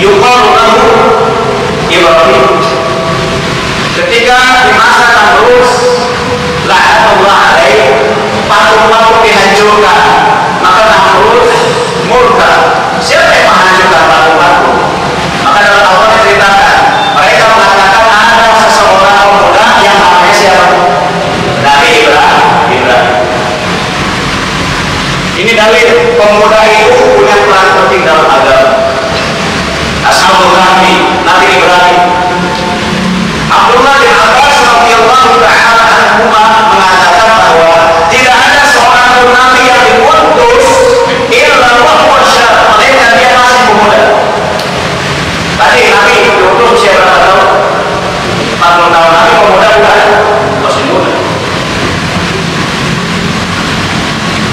yuqalu lahu Ibrahim. Ketika di masa Namrus, la'anatullah alaih, patung-patung dihancurkan, maka Namrus murka. Siapa yang menghancurkan patung-patung? Maka dalam Al-Quran diceritakan, mereka mengatakan ada seseorang pemuda yang namanya siapa? Nabi Ibrahim. Ini dalil pemuda itu punya peran penting dalam agama. Ashabul Kahfi, Nabi Ibrahim. Abdullah bin Abbas radhiyallahu ta'ala anhuma mengatakan bahwa tidak ada seorang pun nabi yang diutus illa wa huwa syab, melainkan dia masih pemuda. Tadi Nabi diutus usia berapa tahun? 40 tahun. Nabi pemuda bukan? Masih muda.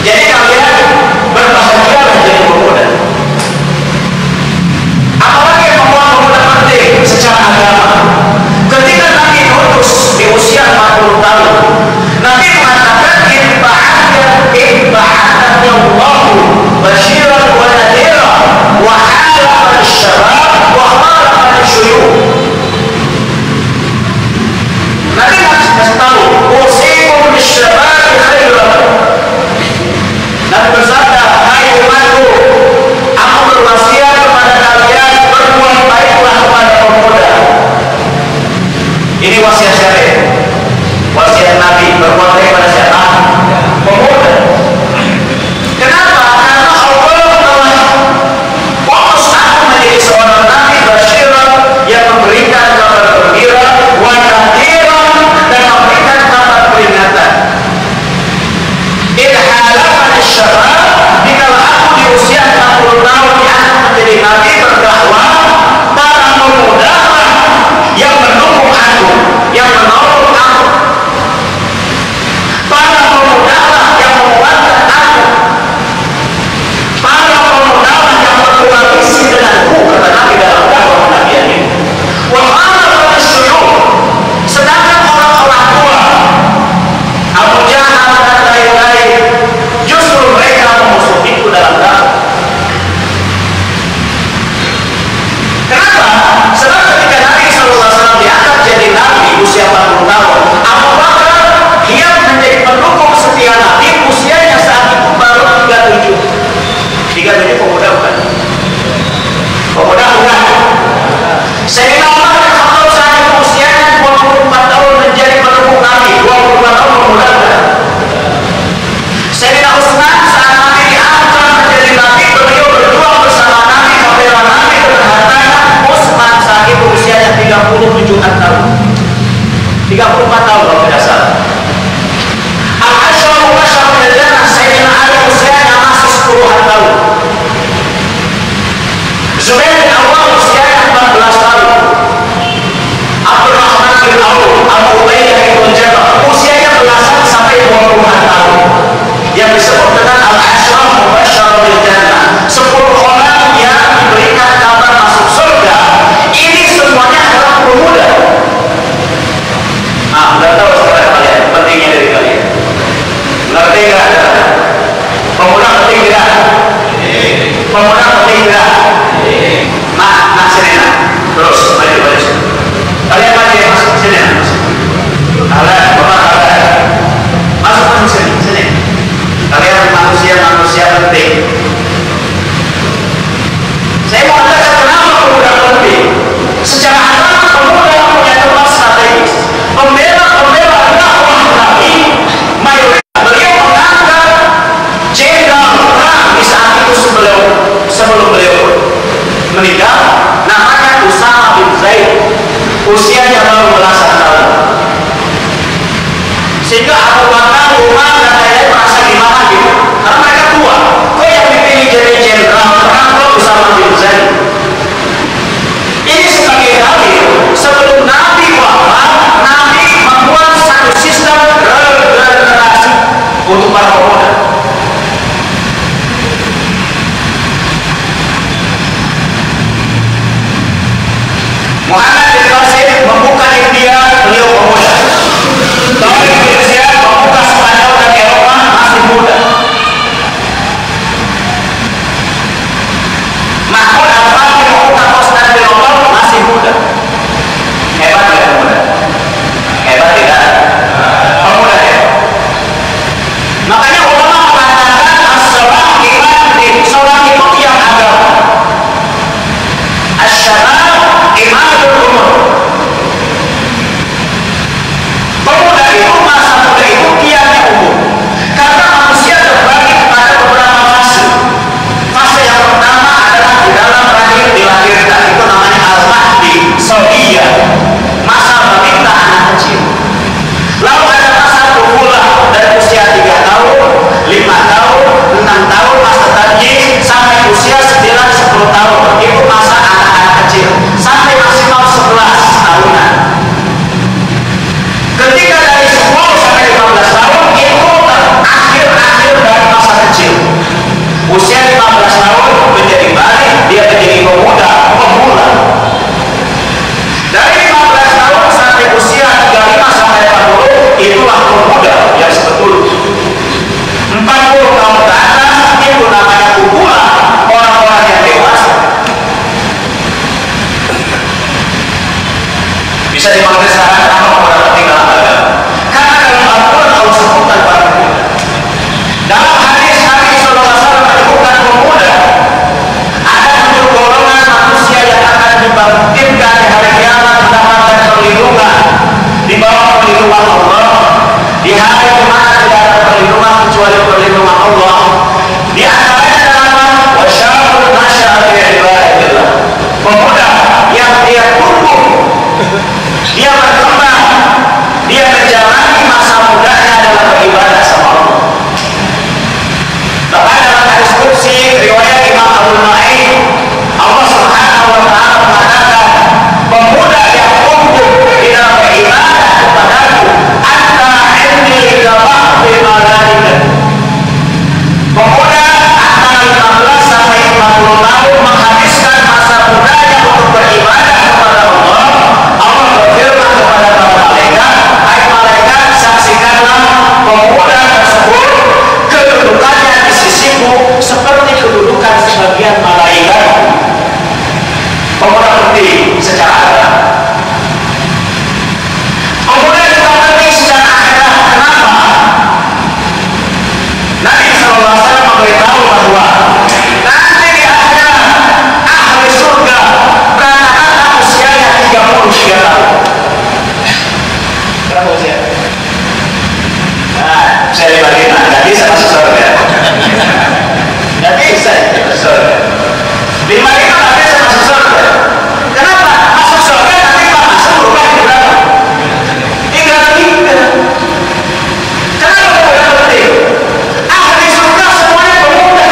Jadi kalian berbahagialah jadi pemuda. Apalagi yang membuat pemuda penting secara agama. Ketika Nabi diutus di usia 40 tahun, Nabi mengatakan ibba'ataka Allahu basyiran wa nadhira wa halaqan syabab wa khalaqan syuyukh. Nabi kasih tahu, usikum bisyabab khairan. Nabi bersabda, hai umatku, aku berwasiat kepada kalian berbuat baiklah kepada pemuda. Ini wasiat syariat. Wasiat Nabi berbuat baik pada siapa? Pemuda. Kenapa? Karena Allah telah fokus aku menjadi seorang Nabi basyiran yang memberikan kabar gembira, wa nadhiran dan memberikan kabar peringatan. Idhalakan syabab, dikala aku di usia 40 tahun diangkat menjadi Nabi berdakwah, para pemuda yang mendukung aku, yang menolong aku. Para pemuda yang menguatkan aku. Para pemuda yang berkoalisi denganku, kata Nabi dalam dakwah Nabi ini. Wa khalaqan syuyukh, sedangkan orang-orang tua Abu Jahal dan lain-lain justru mereka memusuhiku dalam dakwah. Kenapa? Sebab ketika Nabi SAW diangkat jadi Nabi usia 40 tahun, Abu Bakar dia menjadi pendukung setia Nabi, usianya saat itu baru 37. 37 pemuda bukan? Pemuda bukan? Sayyidina Umar bin Khattab saat itu usianya 24 tahun menjadi pendukung Nabi, 24 tahun pemuda bukan? Sayyidina Utsman saat Nabi diangkat menjadi Nabi, beliau berjuang bersama Nabi, membela Nabi dengan hartanya. Utsman saat itu usianya 37 tahun, 34 tahun kalau tidak salah. Al-Asyarah Mubasyrah bil Jannah, Sayyidina Ali usianya masih 10-an tahun. Zubair bin Awwam usianya 14 tahun. Abdurrahman bin Auf, Abu Ubaidah bin Jarrah usianya belasan sampai 20-an tahun. Yang disebut dengan Al-Asyarah Mubasyrah bil Jannah, 10 orang yang diberikan kabar masuk surga. Ini semuanya adalah pemuda. Nggak tahu sekarang kalian pentingnya dari kalian. Ngerti nggak? Pemuda penting tidak? Pemuda penting tidak? Nah sini nah. Terus maju. Kalian maju masuk sini nah. Kalian masuk sini. Kalian manusia penting. Saya mau katakan kenapa pemuda penting. Secara agama pemuda punya tempat strategis. Pembela dakwah Nabi, mayoritas beliau mengangkat jenderal perang di saat itu sebelum beliau meninggal, namanya Usama bin Zaid, usianya baru belasan tahun. Sehingga Abu Bakar, Umar dan lain-lain merasa gimana gitu, karena mereka tua. Kok yang dipilih jadi jenderal perang kok Usama bin Zaid? Ini sebagai dalil sebelum Nabi wafat, Nabi membuat satu sistem regenerasi untuk para pemuda. Muhammad bin Qasim membuka India, beliau pemuda. Tariq bin Ziyad membuka Pemuda antara 15 sampai 40 tahun menghabiskan masa mudanya untuk beribadah kepada Allah. Allah berfirman kepada para malaikat, hai malaikat, saksikanlah pemuda tersebut kedudukannya di sisiku seperti kedudukan sebagian malaikat. Pemuda penting secara agama. Pemuda juga penting secara akhirat. Kenapa? Nabi SAW memberitahu bahwa nanti di akhirat ahli surga rata-rata usianya 33 tahun. Berapa usia? Nah, saya dibagiin, nggak bisa masuk surga. Nggak bisa masuk surga. 5 itu nggak bisa masuk surga. Kenapa? Masuk surga nanti Pak masuk berubah di berapa? 33. Kenapa pemuda penting? Ahli surga semuanya pemuda.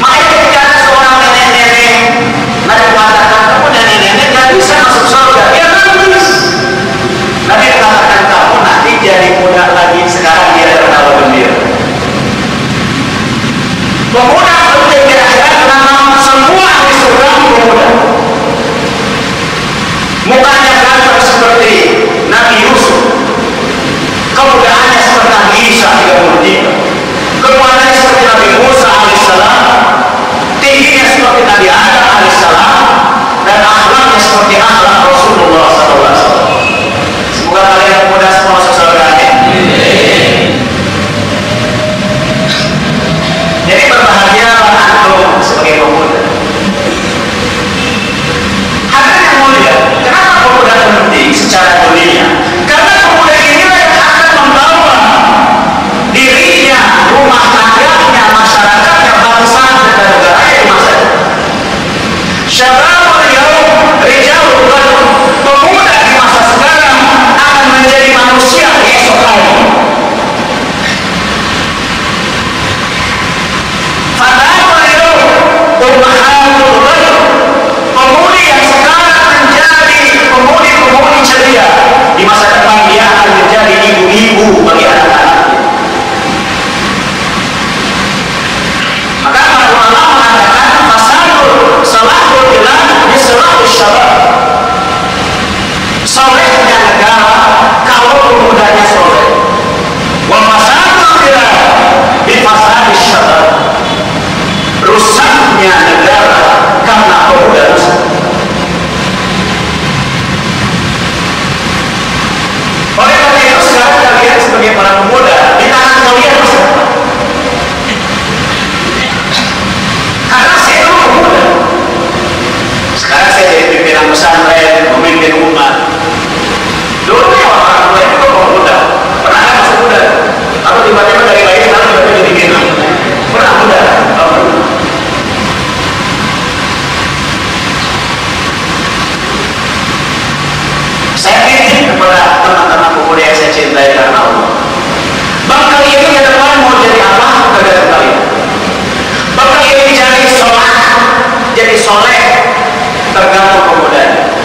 Makanya ketika ada seorang nenek-nenek Nabi mengatakan kamu nenek-nenek nggak bisa masuk surga. Ya nangis. Nabi mengatakan kamu nanti jadi muda lagi, sekarang dia tertawa gembira. Pemuda penting di akhirat karena semua ahli surga pemuda. Mukanya ganteng seperti Nabi Yusuf, kemudaannya seperti Nabi Isa 33, kekuatannya seperti Nabi Musa alaihissalam, tingginya seperti Nabi Adam alaihissalam, dan akhlaknya seperti akhlak Rasulullah SAW. Semoga kalian muda semua masuk surga. Jadi berbahagialah antum sebagai pemuda. Hadirin yang mulia, kenapa pemuda penting secara dunia? Karena pemuda inilah yang akan membawa dirinya, rumah tangganya, masyarakatnya, bangsa dan negaranya di masa depan. Syababul yaum rijalul ghad. Pemuda di masa sekarang akan menjadi manusia di esok hari. Fadamul yaum ummahatul ghad. Pemudi yang sekarang menjadi pemudi-pemudi ceria, di masa depan dia akan menjadi ibu-ibu bagi anak-anak. Maka para ulama mengatakan fasadul salahul bilad bisalahul syabab. Solehnya negara kalau pemudanya soleh. Wa fasadul bilad bifasadil syabab. Rusaknya negara karena pemuda rusak. Oleh karena itu sekarang kalian sebagai para pemuda di tangan kalian masa depan. Karena saya dulu pemuda. Sekarang saya jadi pimpinan pesantren, memimpin umat. Dulu ya orang tua itu pemuda. Pernah ada masa muda? Atau tiba-tiba dari bayi sekarang tiba-tiba jadi gini? Pernah muda? Saya titip kepada teman-teman pemuda yang saya cintai karena Allah. Bang kalian ke depan mau jadi apa? Tergantung kalian. Bang kalian jadi sholat, jadi soleh, tergantung pemudanya.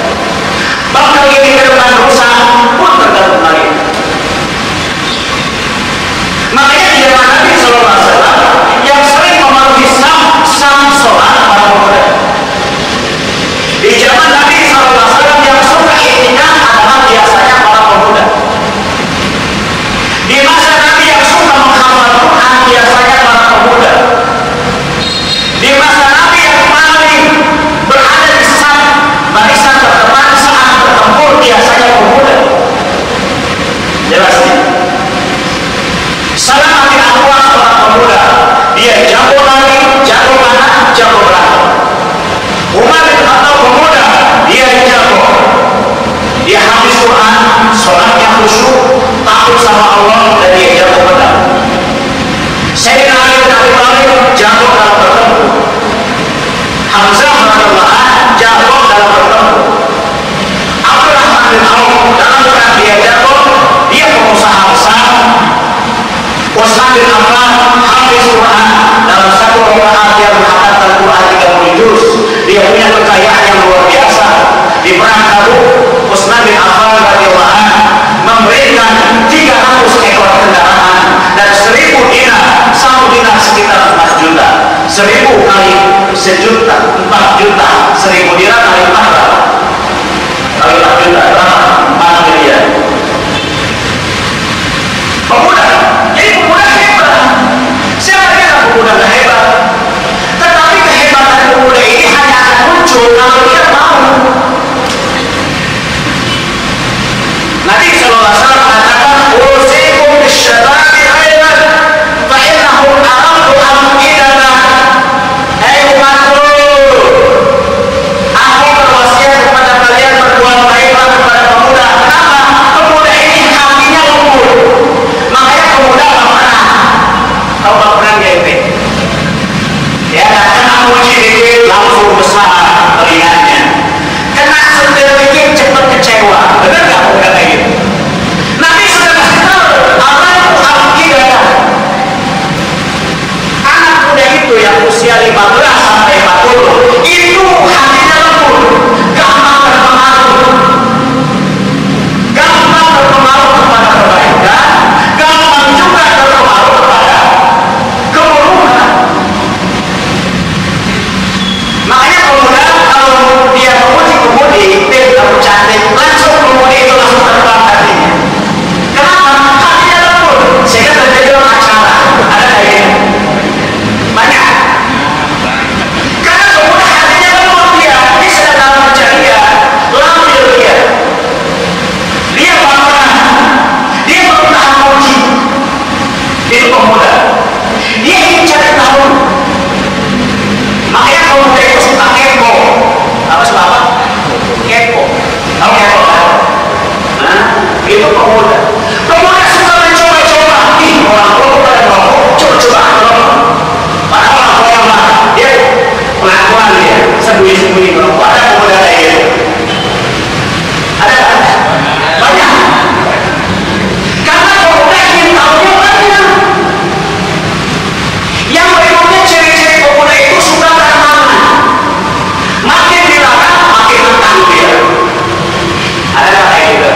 Bang kalian ke depan rusak pun tergantung kalian. Makanya di zaman Nabi SAW yang sering memenuhi saf sholat para pemuda. Di zaman Nabi SAW yang suka iktikaf adalah biasanya para pemuda. Di masa Nabi yang suka menghafal Quran biasanya para pemuda. Di masa Nabi yang paling berada di saf barisan terdepan saat bertempur biasanya pemuda. Jelas nih. Salam bin Abbas seorang pemuda. Dia jago lari, jago panah, jago berantem. Umar bin Khattab pemuda, dia jago. Dia habis Quran, sholatnya khusyuk, takut sama Allah, dan dia jago pedang. Sayyidina Ali bin Abi Thalib jago dalam bertempur. Hamzah radhiyallahu anhu jago dalam bertempur. Abdurrahman bin Auf dalam perang dia jago, dia pengusaha besar. Utsman bin Affan habis Quran dalam satu rakaat dia menghafalkan Quran 30 juz. Dia punya kekayaan yang luar biasa. Di perang Tabuk, Utsman bin Affan radhiyallahu anhu memberikan 300 ekor kendaraan dan 1000 dinar. 1 dinar 1000 kali sejuta, 4 juta, 1000 dirham kali 4 berapa? Kali 4 juta berapa? 4 miliar. Pemuda, jadi pemuda hebat. Siapa yang pemuda gak hebat? Tetapi kehebatan pemuda ini hanya akan muncul kalau dia mau. Nabi sallallahu alaihi wasallam mengatakan, "Usikum bisyababi khairan fa innahu aradu amidana." Hai umatku, aku berwasiat kepada kalian berbuat baiklah kepada pemuda. Kenapa? Pemuda ini hatinya lembut. Makanya pemuda mana? Tahu tak pernah GP? Ya, kena uji dikit langsung besar terlihatnya. Kena sentil dikit cepat kecewa. Benar nggak pemuda kayak gitu? Nabi sudah kasih tahu, amanku akidah. Anak muda itu yang usia 15 sampai 40 itu hatinya lembut, gampang terpengaruh, kepada kebaikan, gampang juga terpengaruh kepada keburukan. Makanya pemuda kalau dia memuji kemudi, dia kamu cantik, langsung kemudi itu langsung terbang hatinya. Kenapa? Hatinya lembut, sehingga terjadi acara. Ada kayak gini? Banyak. Karena pemuda hatinya lembut, dia sedang dalam pencarian, lampir dia bangga, dia berusaha memuji. Itu pemuda. Dia ingin cari tahu. Makanya pemuda itu suka kepo. Apa suka apa? Kepo. Tahu kepo kan? Nah, itu pemuda. Pemuda suka mencoba-coba. Ih, orang tua pada merokok, coba-coba merokok. Padahal orang tua yang marah, dia pengakuan dia, sembunyi-sembunyi merokok. Ada pemuda kayak gitu? Ada kan? Banyak. Karena pemuda ingin tahunya banyak. Yang berikutnya ciri-ciri pemuda itu suka tantangan. Makin dilarang, makin tentang dia. Ada nggak kayak gitu?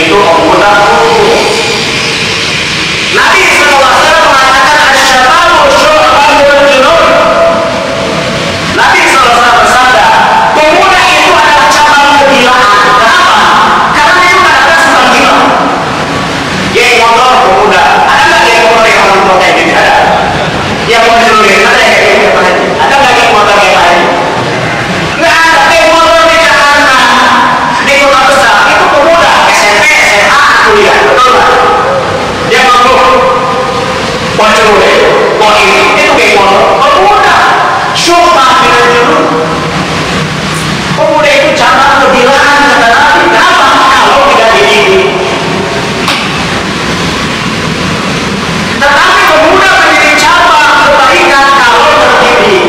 Itu pemuda kuku. Nabi SAW mengatakan asyababu syu'batul junun. Nabi SAW bersabda, pemuda itu adalah cabang kegilaan. Kenapa? Karena dia kadang-kadang suka gila. Geng motor pemuda. Ada nggak geng motor yang orang tua kayak gitu? Ada. Yang mau disuruhin ada yang kayak gitu? Ada nggak geng motor kayak lain? Nggak ada. Geng motor di Jakarta, di kota besar itu pemuda SMP, SMA, kuliah, betul nggak? Dia mampu wajib itu geng motor pemuda. Syu'bah minal junun. Pemuda itu cabang kegilaan kata Nabi. Kenapa? Kalau tidak dididik. Tetapi pemuda menjadi cabang kebaikan kalau terdidik.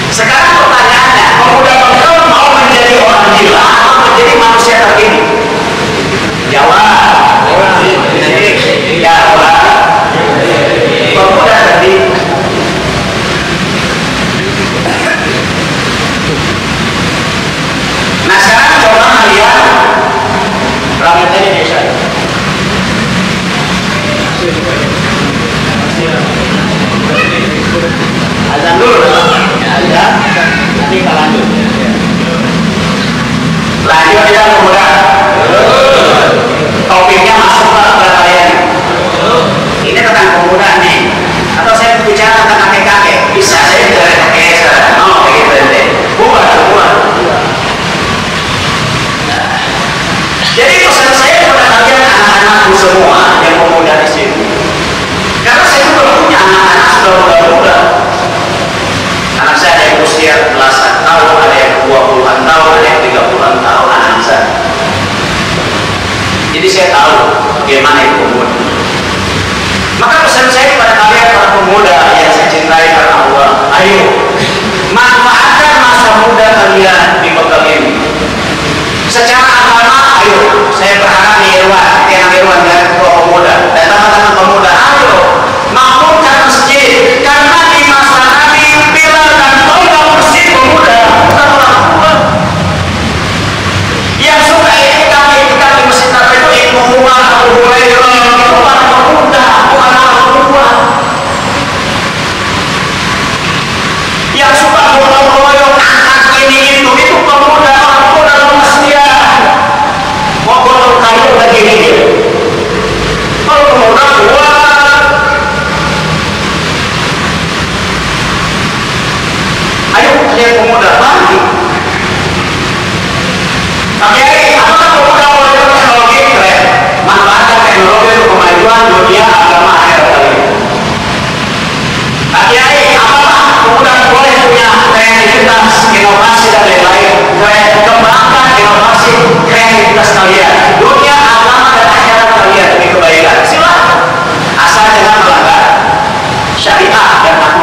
Sekarang pertanyaannya, pemuda bangsa mau menjadi orang gila atau menjadi manusia terdidik? Jawab. Jawab. Pemuda terdidik. Nah sekarang coba kalian rakyat Indonesia. Azan dulu, azan, nanti kita lanjut. Lanjut ya pemuda. Topiknya masuk ke kalian. Ini tentang pemuda nih. Atau saya bicara tentang kakek-kakek. Bisa saya bicara kakek sekarang. Oh, kayak gitu. Buat. Jadi pesan saya kepada kalian anak-anakku semua yang pemuda di sini. Karena saya juga punya anak-anak sudah muda-muda. Anak saya ada yang usia belasan tahun, ada yang 20-an tahun, ada yang 30-an tahun anak saya. Jadi saya tahu bagaimana itu pemuda. Maka pesan saya kepada kalian para pemuda yang saya cintai karena Allah, ayo manfaatkan masa muda kalian di bekal ini. Secara agama, ayo saya berharap nih Irwan dan pemuda dan teman-teman pemuda, ayo makmurkan masjid karena di masa Nabi Bilal dan tonggak masjid pemuda bukan orang tua. Yang suka ini kami masjid Nabi itu Ibnu Umar, Abu Hurairah itu orang pemuda bukan orang tua.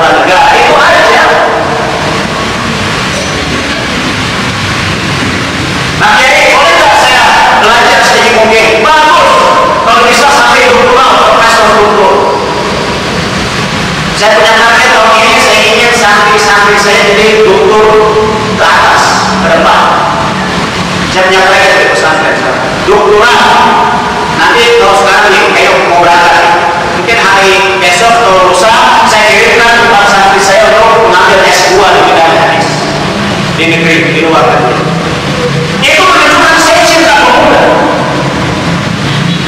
kepala negara, itu aja. Nah, jadi boleh nggak saya belajar sedikit mungkin? Bagus. Kalau bisa sampai doktoral, profesor doktor. Saya punya target tahun ini, saya ingin santri-santri saya jadi doktor ke atas, ke depan. Saya punya target di pesantren saya. Doktoral. Nanti kalau sekarang nih, ayo mau berangkat. Mungkin hari besok atau lusa, saya kirimkan kepada santri saya untuk mengambil S2 di bidang hadis di negeri, di luar negeri. Itu menunjukkan saya cinta pemuda.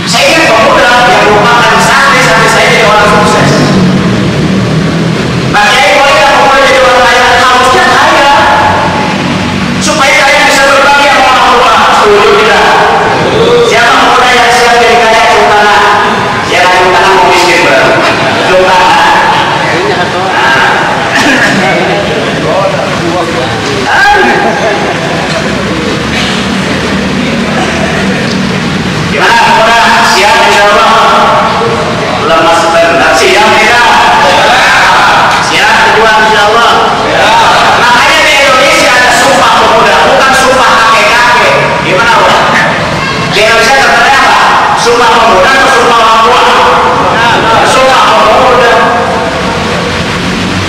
Saya ingin pemuda yang merupakan santri-santri saya jadi orang sukses. Nah, jadi kalau kita pemuda jadi orang kaya, harusnya kaya supaya kalian bisa berbagi sama orang tua. Setuju tidak? Siapa pemuda yang siap jadi kaya? Cium tangan. Jangan cium tangan mau miskin berarti. Cium tangan. Gimana pemuda? Siap insya Allah? Lemas benar. Siap tidak? Siap kedua insya Allah? Makanya di Indonesia ada sumpah pemuda, bukan sumpah kakek-kakek. Gimana Pak? Di Indonesia terjadi apa? Sumpah pemuda atau sumpah orang tua? Sumpah pemuda.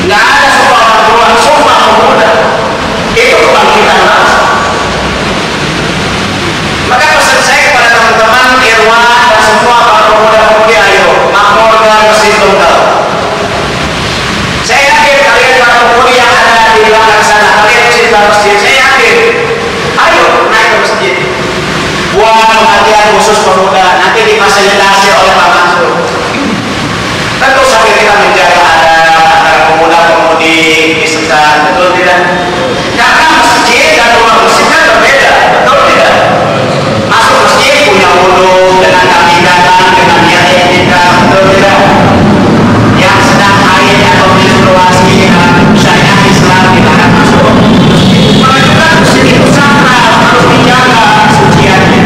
Nggak ada sumpah orang tua, sumpah pemuda. Itu kebangkitan bangsa. Maka pesan saya kepada teman-teman Irwan dan semua para pemuda-pemudi, ayo makmurkan Masjid Tunggal. Saya yakin kalian para pemudi yang ada di belakang sana, kalian cinta masjid, saya yakin. Ayo naik ke masjid. Buat pengajian khusus pemuda, nanti difasilitasi oleh Pak Mansur. Tentu sambil kita menjaga antara pemuda-pemudi di sekitar, betul tidak? Karena masjid dan rumah masjid kan berbeda, betul tidak? Masuk masjid punya wudhu dengan kaki kanan, dengan niat etika, betul tidak? Yang sedang haid atau menstruasi syariat Islam dilarang masuk. Menunjukkan masjid itu sakral, harus dijaga kesuciannya.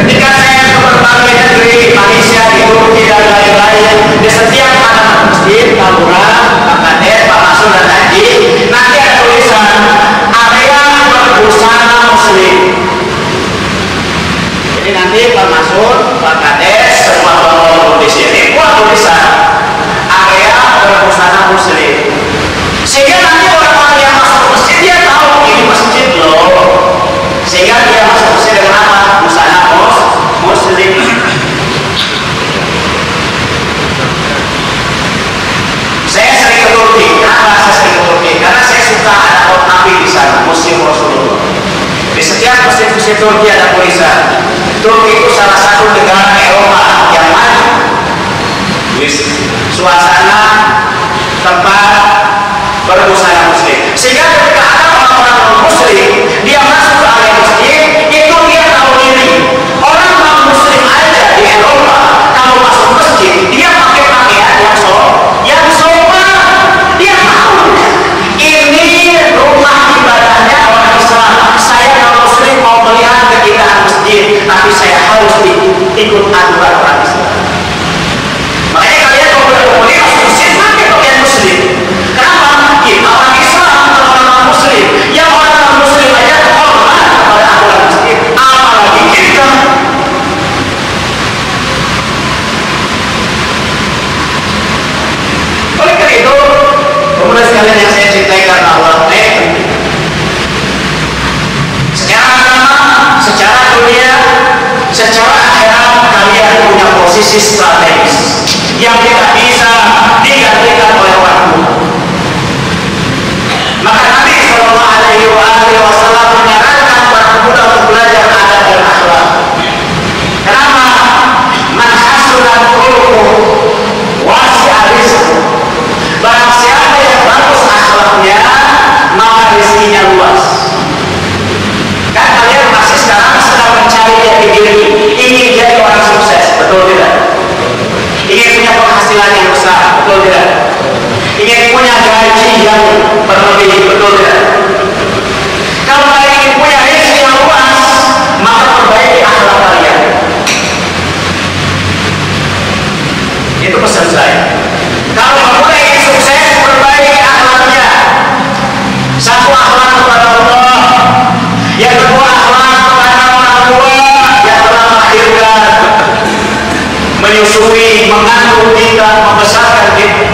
Ketika saya ke berbagai negeri, di Malaysia, di Turki dan lain-lain, di setiap mana masjid, Kalura, Pak Kades, Pak Masud dan Haji, nanti ada tulisan area berbusana muslim. Jadi nanti Pak Masud, Pak Kades, semua orang di sini buat tulisan area berbusana muslim. Sehingga nanti orang-orang yang masuk masjid dia tahu ini masjid loh. Sehingga dia masuk masjid dengan apa? Busana muslim. Saya sering ke Turki. Kenapa saya sering ke Turki? Karena saya suka ada orang Nabi di sana, Museum Rasulullah. Di setiap masjid-masjid Turki ada tulisan. Turki itu salah satu negara Eropa yang maju. Suasana tempat berbusana muslim. Sehingga ketika ada orang-orang non-muslim, dia masuk ke area masjid, itu dia tahu diri. Orang non-muslim aja di Eropa, kalau masuk masjid, dia pakai pakaian yang sopan. Dia tahu ini rumah ibadahnya orang Islam. Saya non-muslim mau melihat keindahan masjid, tapi saya harus ikut aturan orang Islam. Makanya kalian kalau berkemudian masuk masjid pakai pakaian muslim. Kenapa? Kita orang Islam, orang non-muslim. Yang orang non-muslim aja hormat kepada aturan masjid, apalagi kita. Oleh karena itu, pemuda sekalian yang saya cintai karena Allah, secara agama, secara dunia, secara akhirat, kalian punya posisi strategis yang tidak bisa digantikan oleh waktu. Maka Nabi Sallallahu Alaihi Wasallam menyarankan para pemuda untuk belajar adab dan akhlak. Kenapa? Man hasunat khuluquhu wasi'a rizquhu. Barang siapa yang bagus akhlaknya, maka rezekinya luas. Kan kalian masih sekarang sedang mencari jati diri, ingin jadi orang sukses, betul tidak? Ingin punya penghasilan yang besar, betul tidak? Ingin punya gaji yang berlebih, betul tidak? Kalau kalian ingin punya rezeki yang luas, maka perbaiki akhlak kalian. Itu pesan saya. menyusui, mengandung kita, membesarkan kita.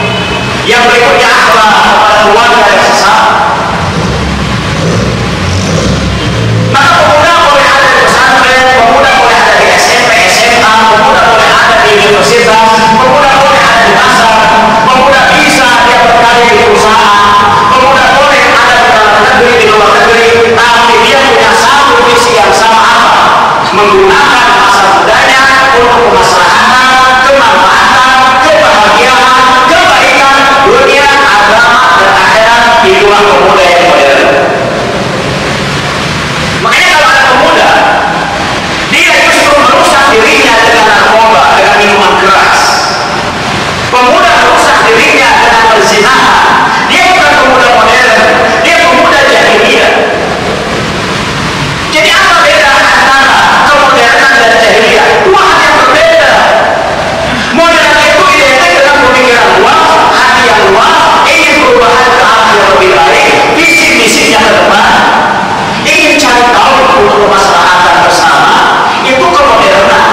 Yang berikutnya akhlak kepada keluarga yang sesama. Maka pemuda boleh ada di pesantren, pemuda boleh ada di SMP, SMA, pemuda boleh ada di universitas, pemuda boleh ada di pasar, pemuda bisa dia berkarya di perusahaan, pemuda boleh ada di dalam negeri, di luar negeri, tapi dia punya satu visi yang sama apa? Menggunakan masa mudanya untuk kemaslahatan, kemanfaatan, kebahagiaan, kebaikan dunia, agama, dan akhirat. Itulah pemuda yang modern. Makanya kalau ada pemuda, dia justru merusak dirinya dengan narkoba, dengan minuman keras. Pemuda merusak dirinya dengan perzinahan. Dia bukan pemuda modern, dia pemuda jahiliyah. Jadi apa beda antara kemodernan dan jahiliyah? Dua hal yang berbeda. Modern itu identik dengan pemikiran luas, hati yang luas, ingin perubahan ke arah yang lebih baik, visi-misinya ke depan, ingin cari tahu untuk kemaslahatan bersama. Itu kemodernan.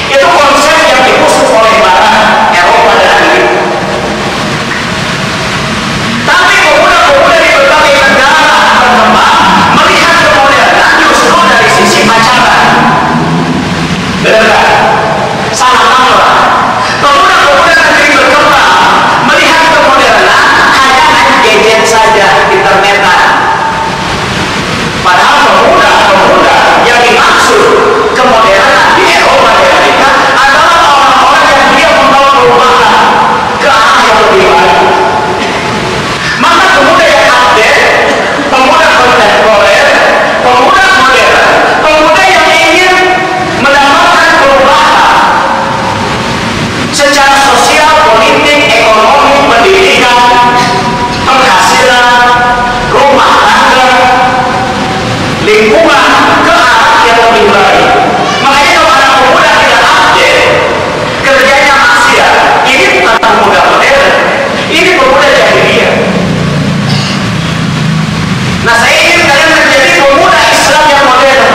Itu konsep yang diusung oleh Barat, Eropa dan Amerika. Tapi pemuda-pemuda di berbagai negara berkembang melihat kemodernan justru dari sisi pacaran. Benar kan? Salah kaprah. Pemuda-pemuda negeri berkembang melihat kemodernan hanya main gadget saja, internetan. Padahal pemuda-pemuda yang dimaksud kemodernan di Eropa dan Amerika adalah orang-orang yang dia membawa perubahan ke arah yang lebih baik. Maka pemuda yang update, pemuda kontemporer, pemuda modern, pemuda yang ingin mendapatkan perubahan secara sosial, politik, ekonomi, pendidikan, penghasilan, rumah tangga, lingkungan ke arah yang lebih baik. Makanya kalau ada pemuda tidak update, kerjanya maksiat, ini bukan pemuda modern, ini pemuda jahiliyah. Nah, saya ingin kalian menjadi pemuda Islam yang modern,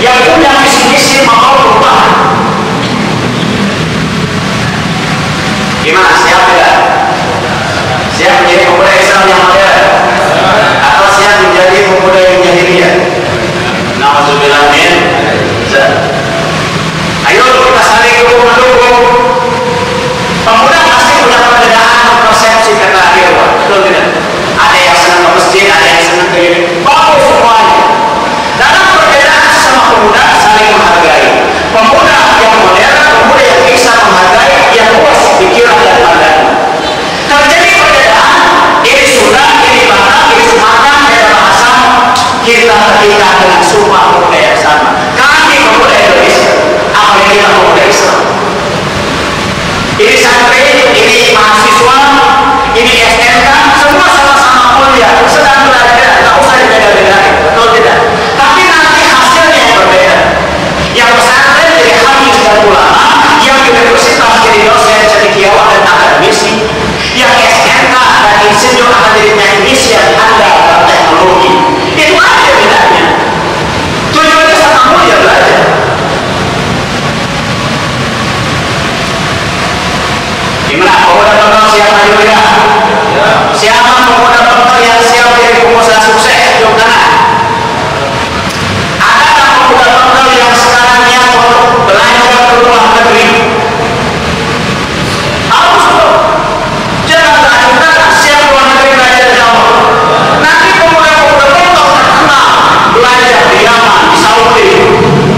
yang punya visi-misi mau perubahan. Gimana? Siap tidak? Siap menjadi pemuda Islam yang modern? Atau siap menjadi pemuda yang jahiliyah? Na'udzubillah min dzalik. Ayo kita saling dukung-mendukung. Pemuda pasti punya perbedaan persepsi tentang agama, betul tidak? Ada yang senang ke masjid, ada yang senang ke ini. Bagus semuanya. Dalam perbedaan sesama pemuda saling menghargai. Pemuda yang modern, pemuda yang bisa menghargai, yang luas pikiran dan pandangan. Terjadi perbedaan, ini Sunda, ini Batak, ini Sumatera, beda bahasa. Kita terikat dengan sumpah pemuda yang sama. Kami pemuda Indonesia, apalagi kita pemuda Islam. Ini santri, ini mahasiswa, ini SMK, semua sama-sama mulia, sedang belajar, tak usah dibeda-bedain, betul tidak? Tapi nanti hasilnya yang berbeda. Yang pesantren jadi hadis dan ulama, yang universitas jadi dosen, cendekiawan dan akademisi, yang SMK dan insinyur akan jadi teknisi yang handal dalam teknologi. Itu aja bedanya. Tujuannya sama mulia belajar. Gimana? Pemuda bekal siap maju tidak? Siapa pemuda bekal yang siap jadi pengusaha sukses? Jom tangan. Adakah pemuda bekal yang sekarang niat untuk belajar ke luar negeri? Harus dong. Jangan belajar siap luar negeri belajar jauh. Nanti pemuda-pemuda bekal terkenal belajar di Yaman, di Saudi,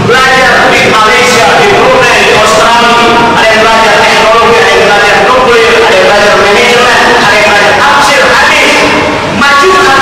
belajar di Malaysia, di Brunei, di Australia. Ada yang belajar teknologi, ada yang belajar nuklir, ada yang belajar manajemen, ada yang belajar tafsir hadis. Majukan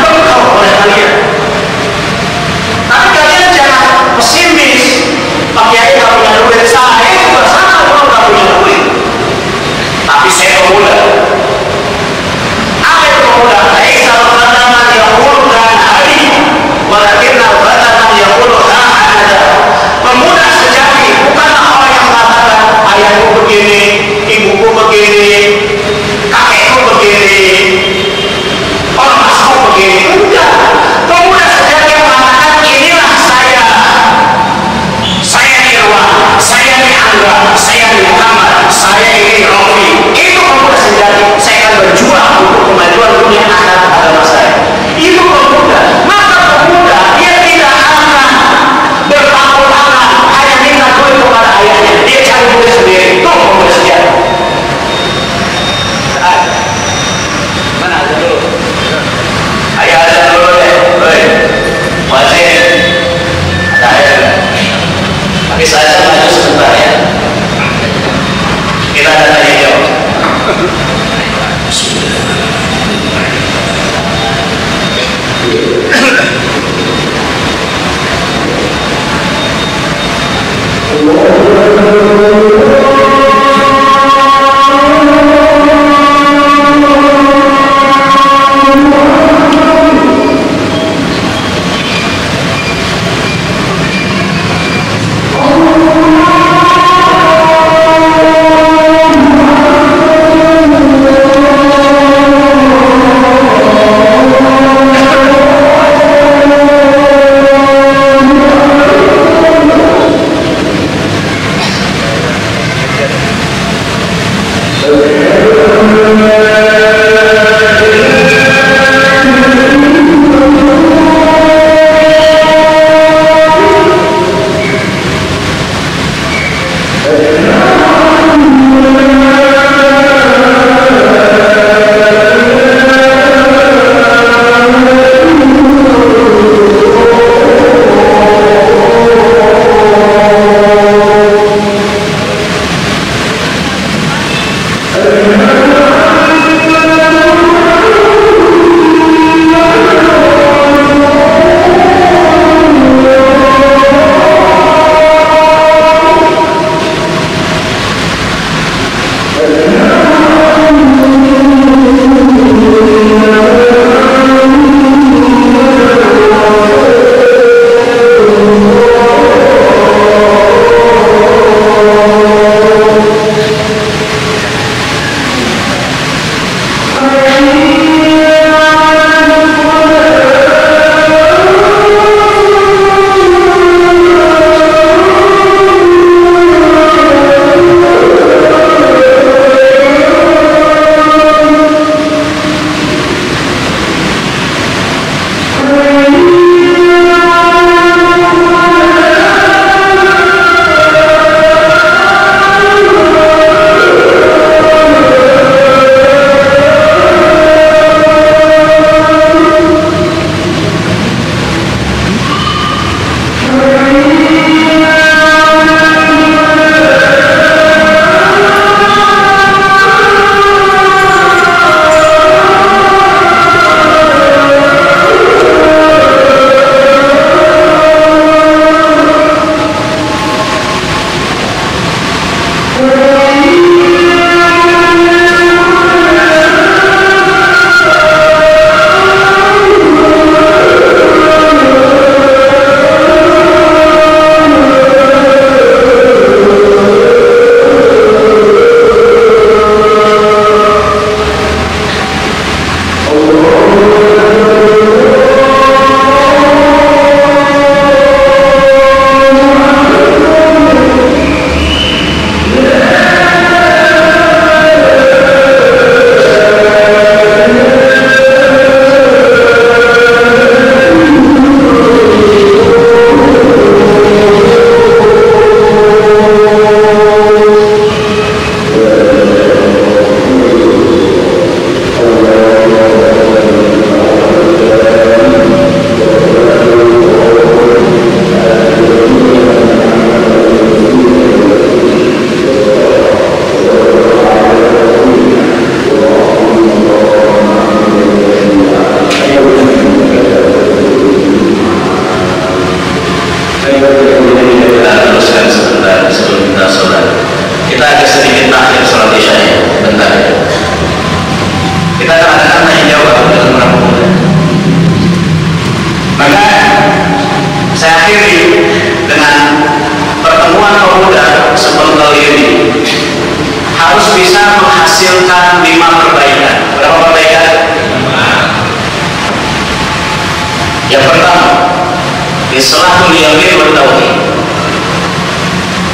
Islatul yamin wa tauhid.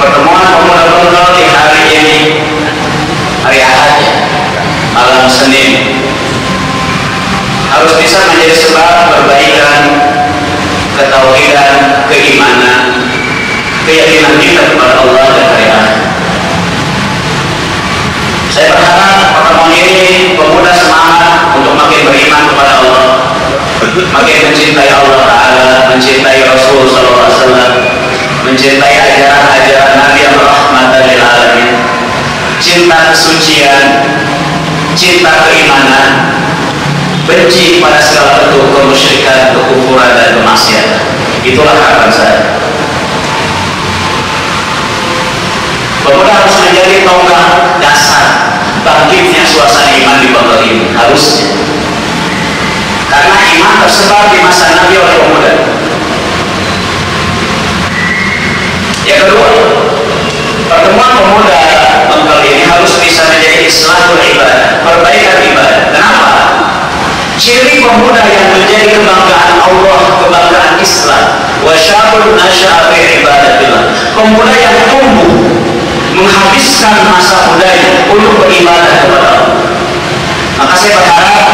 Pertemuan pemuda-pemuda di hari ini, hari Ahad ya, malam Senin, harus bisa menjadi sebab perbaikan ketauhidan, keimanan, keyakinan kita kepada Allah dan hari akhir. Saya berharap pertemuan ini pemuda semangat untuk makin beriman kepada Allah, makin mencintai Allah Ta'ala, mencintai Rasul SAW, mencintai ajaran-ajaran Nabi yang rahmatan lil alamin, cinta kesucian, cinta keimanan, benci pada segala bentuk kemusyrikan, kekufuran dan kemaksiatan. Itulah harapan saya. Pemuda harus menjadi tonggak dasar bangkitnya suasana iman di bangsa ini, harusnya. Karena iman tersebar di masa Nabi oleh pemuda. Yang kedua, pertemuan pemuda bangsa ini harus bisa menjadi islahul ibadah, perbaikan ibadah. Kenapa? Ciri pemuda yang menjadi kebanggaan Allah, kebanggaan Islam, wa syabun nasya'a fi ibadatillah, pemuda yang tumbuh menghabiskan masa mudanya untuk beribadah kepada Allah. Maka saya berharap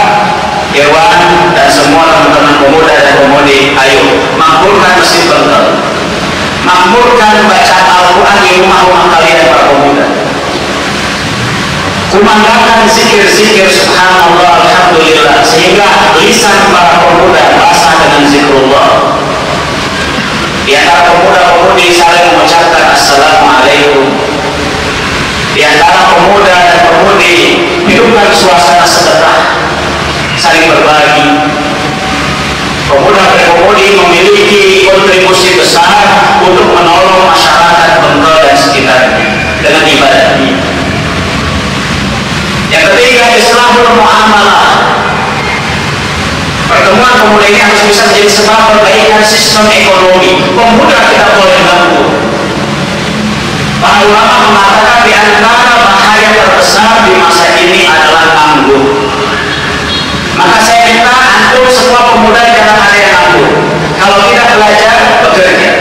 Irwan dan semua teman-teman pemuda dan pemudi, ayo makmurkan Masjid Bengkel, makmurkan bacaan Al-Quran di rumah-rumah kalian para pemuda, kumandangkan zikir-zikir subhanallah alhamdulillah, sehingga lisan para pemuda basah dengan zikrullah. Di antara pemuda-pemudi saling mengucapkan assalamualaikum. Di antara pemuda dan pemudi hidupkan suasana sedekah, saling berbagi. Pemuda dan pemudi memiliki kontribusi besar untuk menolong masyarakat Bengkel dan sekitarnya dengan ibadahnya. Yang ketiga, islahul muamalah. Pertemuan pemuda ini harus bisa menjadi sebab perbaikan sistem ekonomi. Pemuda kita boleh ganggu. Para ulama mengatakan di antara bahaya terbesar di masa ini adalah nganggur. Maka saya minta antum semua pemuda jangan ada yang nganggur. Kalau tidak belajar, bekerja.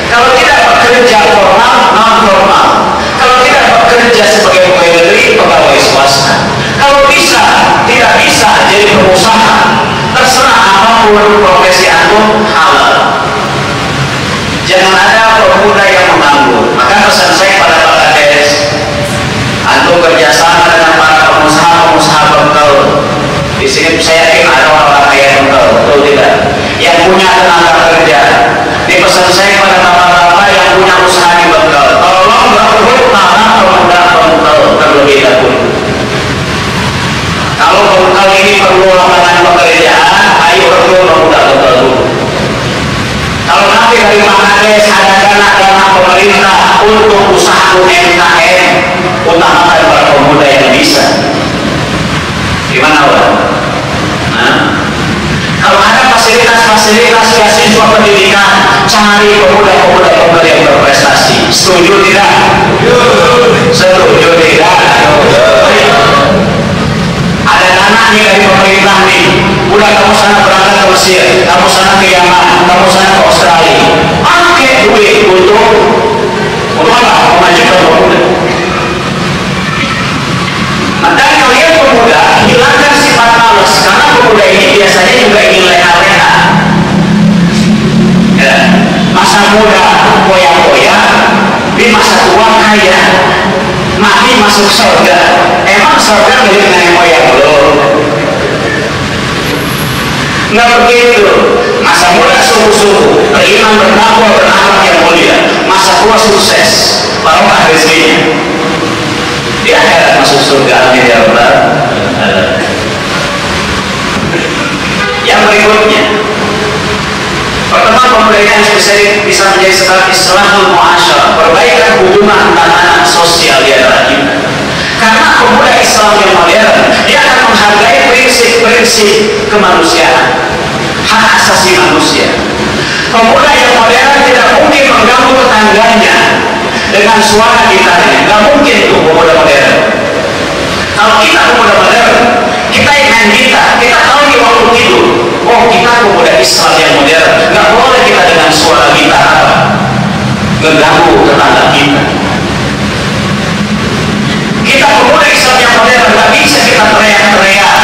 Kalau tidak bekerja formal, non formal. Kalau tidak bekerja sebagai pegawai negeri, pegawai swasta. Kalau bisa, tidak bisa jadi pengusaha. Terserah apapun profesi antum, halal. Jangan ada pemuda yang menganggur. Maka pesan saya pada Pak Kades, antum kerjasama dengan para pengusaha-pengusaha Bengkel. Di sini saya yakin ada orang-orang kaya Bengkel, betul tidak? Yang punya tenaga kerja. Di pesan saya pada bapak-bapak yang punya usaha di Bengkel, tolong rekrut para pemuda Bengkel terlebih dahulu. Kalau Bengkel ini perlu lapangan pekerjaan, ayo rekrut pemuda Bengkel dulu. Kalau nanti dari Pak Kades ada dana-dana pemerintah untuk usaha UMKM, utamakan para pemuda yang bisa. Gimana, Pak? Nah, kalau ada fasilitas beasiswa pendidikan, cari pemuda-pemuda Bengkel yang berprestasi. Setuju tidak? Setuju tidak? Ada dana nih dari pemerintah nih. Udah kamu sana berangkat ke Mesir, kamu sana ke Yaman, kamu sana ke Australia. Pakai duit untuk apa? Memajukan pemuda. Nah, dan kalian pemuda hilangkan sifat malas, karena pemuda ini biasanya juga ingin leha-leha. Ya, masa muda koya-koya, di masa tua kaya, mati masuk surga. Emang surga milik nenek moyang belum? Nggak begitu. Masa muda sungguh-sungguh, beriman, bertakwa, berakhlak yang mulia. Masa tua sukses, barokah rezekinya. Di akhirat masuk surga, amin ya rabbal alamin. Yang berikutnya, pertemuan pemuda ini harus bisa menjadi sebab islahul muasyarah, perbaikan hubungan tatanan sosial di antara kita. Karena pemuda Islam yang modern, dia akan menghargai prinsip-prinsip kemanusiaan, hak asasi manusia. Pemuda yang modern tidak mungkin mengganggu tetangganya dengan suara gitarnya, nggak mungkin tuh pemuda modern. Kalau kita pemuda modern, kita main gitar, kita tahu di waktu tidur, oh kita pemuda Islam yang modern, nggak boleh kita dengan suara gitar apa mengganggu tetangga kita. Kita pemuda Islam yang modern, nggak bisa kita teriak-teriak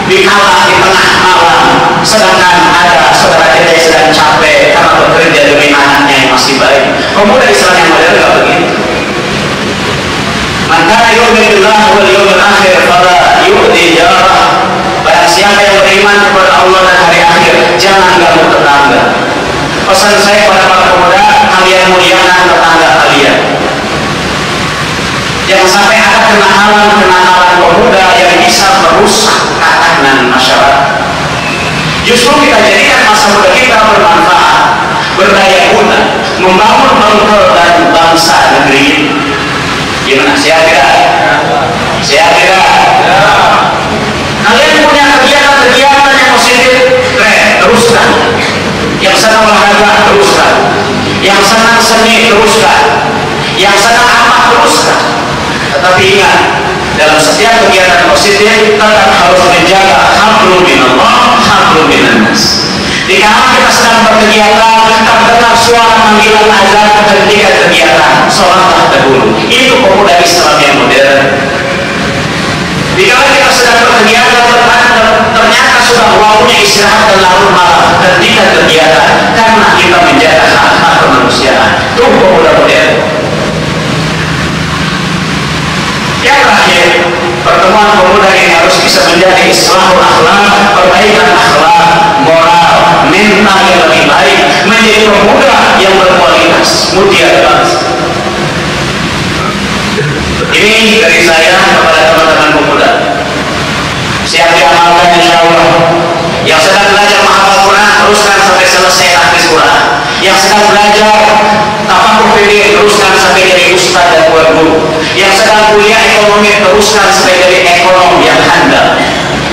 di tengah malam, sedangkan ada saudara kita yang sedang capek karena bekerja demi anaknya yang masih baik. Pemuda Islam yang modern nggak begitu. Maka yu'minillah wal yawmil akhir fala yu'di jarah. Barang siapa yang beriman kepada Allah dan hari akhir, jangan ganggu tetangga. Pesan saya kepada para pemuda, kalian muliakan tetangga kalian. Jangan sampai ada kenakalan pemuda yang bisa merusak tatanan masyarakat. Justru kita jadikan masa muda kita bermanfaat, berdaya guna, membangun bangsa dan bangsa negeri ini. Gimana? Siap tidak? Siap tidak? Kalian punya kegiatan-kegiatan yang positif, teruskan. Yang senang olahraga, teruskan. Yang senang seni, teruskan. Yang senang apa, teruskan. Tetapi ingat, dalam setiap kegiatan positif tetap harus menjaga hablum minallah, hablum minannas. Dikala kita sedang berkegiatan, terdengar suara panggilan azan, hentikan kegiatan, sholatlah dahulu. Itu pemuda Islam yang modern. Dikala kita sedang berkegiatan, ternyata sudah waktunya istirahat dan larut malam, hentikan kegiatan, karena kita menjaga hak-hak kemanusiaan. Itu pemuda modern. Yang terakhir, pertemuan pemuda ini harus bisa menjadi islahul akhlak, perbaikan akhlak, moral, mental yang lebih baik, menjadi pemuda yang berkualitas, mutiara bangsa. Ini dari saya kepada teman-teman pemuda. Siap diamalkan insya Allah. Yang sedang belajar menghafal Quran, teruskan sampai selesai tahfiz Quran. Yang sedang belajar tafaqquh fikih, teruskan sampai jadi ustaz dan guru. Yang sedang kuliah ekonomi, teruskan sampai jadi ekonom yang handal.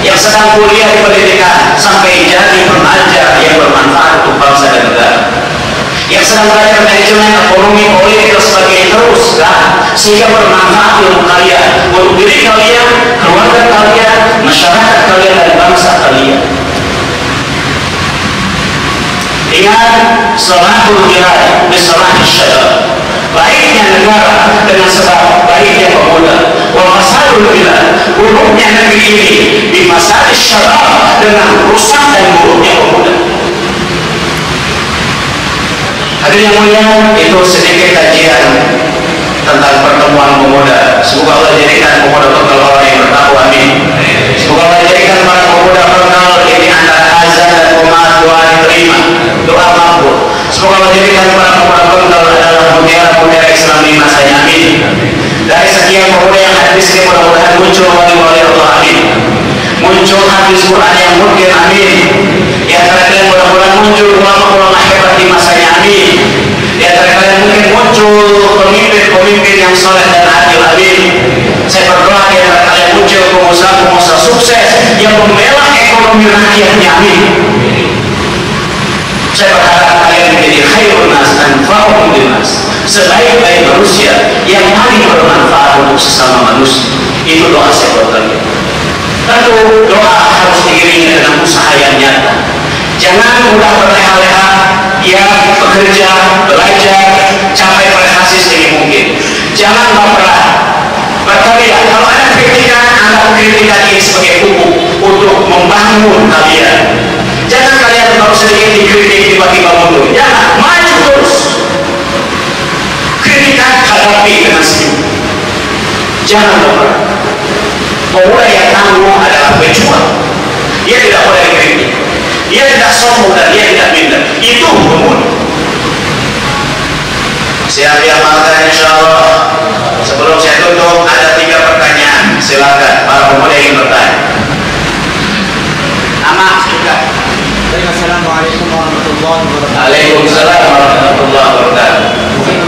Yang sedang kuliah di pendidikan, sampai jadi pengajar yang bermanfaat untuk bangsa dan negara. Yang sedang belajar manajemen, ekonomi, politik, dan sebagainya, teruskan sehingga bermanfaat untuk kalian, untuk diri kalian, keluarga kalian, masyarakat kalian, dan bangsa kalian. Ingat, salatul bilad bisalahis syabab. Baiknya negara dengan sebab baiknya pemuda. Wa masalul bilad, buruknya negeri ini bimasalis syabab, dengan rusak dan buruknya pemuda. Hadirin yang mulia, itu sedikit kajian tentang pertemuan pemuda. Semoga Allah jadikan pemuda bekal orang yang bertakwa, amin. Semoga Allah jadikan para pemuda bekal ini antara azan dan qomat, doa diterima, doa makbul. Semoga Allah jadikan para pemuda bekal adalah mutiara-mutiara Islam di masanya, amin. Dari sekian pemuda yang hadir di sini, mudah-mudahan muncul wali-wali Allah, amin. Muncul hadis Quran yang mungkin, amin. Di antara kalian mudah-mudahan muncul ulama-ulama hebat di masanya, amin. Di antara kalian mungkin muncul pemimpin-pemimpin yang soleh dan adil, amin. Saya berdoa di antara kalian muncul pengusaha-pengusaha sukses yang membela ekonomi rakyatnya, amin. Saya berharap kalian menjadi khairun nas anfa'uhum linnas, sebaik-baik manusia yang paling bermanfaat untuk sesama manusia. Itu doa saya buat kalian. Tentu doa harus diiringi dengan usaha yang nyata. Jangan mudah berleha-leha, ya bekerja, belajar, capai prestasi sedini mungkin. Jangan baperan. Berkarya. Kalau ada kritikan, anggap kritikan ini sebagai pupuk untuk membangun kalian. Jangan kalian baru sedikit dikritik tiba-tiba mundur. Jangan, maju terus. Kritikan hadapi dengan senyum. Jangan baperan. Pemuda yang tangguh adalah pejuang. Dia tidak boleh dikritik. Dia tidak sombong dan dia tidak minder. Itu pemuda. Siap diamalkan insya Allah. Sebelum saya tutup, ada 3 pertanyaan. Silakan para pemuda yang bertanya. Nama juga. Assalamualaikum warahmatullahi wabarakatuh. Waalaikumsalam warahmatullahi wabarakatuh. Mungkin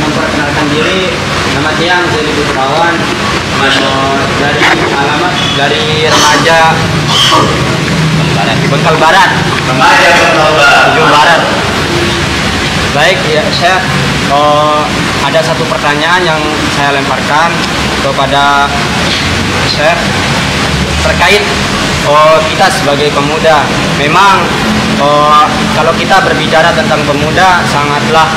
memperkenalkan diri. Nama Tiang Zeli Putrawan. Dari alamat dari remaja Bengkal Barat. Remaja Bengkal Barat. Baik ya, saya ada satu pertanyaan yang saya lemparkan kepada Syekh terkait kita sebagai pemuda. Memang kalau kita berbicara tentang pemuda sangatlah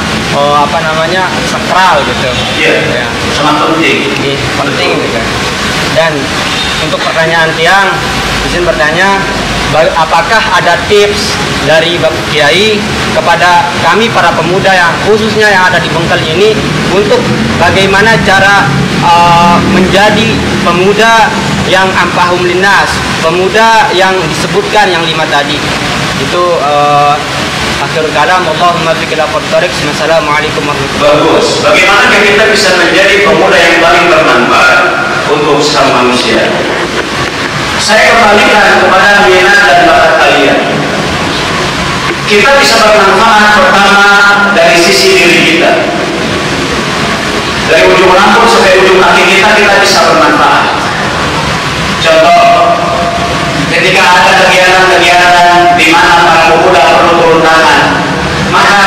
sakral gitu. Iya. Ya. Sangat penting. Penting gitu. Dan untuk pertanyaan Tiang, izin bertanya, apakah ada tips dari Bapak Kiai kepada kami para pemuda yang khususnya yang ada di Bengkal ini untuk bagaimana cara menjadi pemuda yang ampahum linnas, pemuda yang disebutkan yang 5 tadi. Itu akhirul kalam. Allahumma biqil aqtarik. Assalamualaikum warahmatullahi wabarakatuh. Bagus. Bagaimana kita bisa menjadi pemuda yang paling bermanfaat untuk untuk sesama manusia. Saya kembalikan kepada minat dan bakat kalian. Kita bisa bermanfaat pertama dari sisi diri kita. Dari ujung rambut sampai ujung kaki kita bisa bermanfaat. Contoh, ketika ada kegiatan-kegiatan di mana para pemuda perlu turun tangan, maka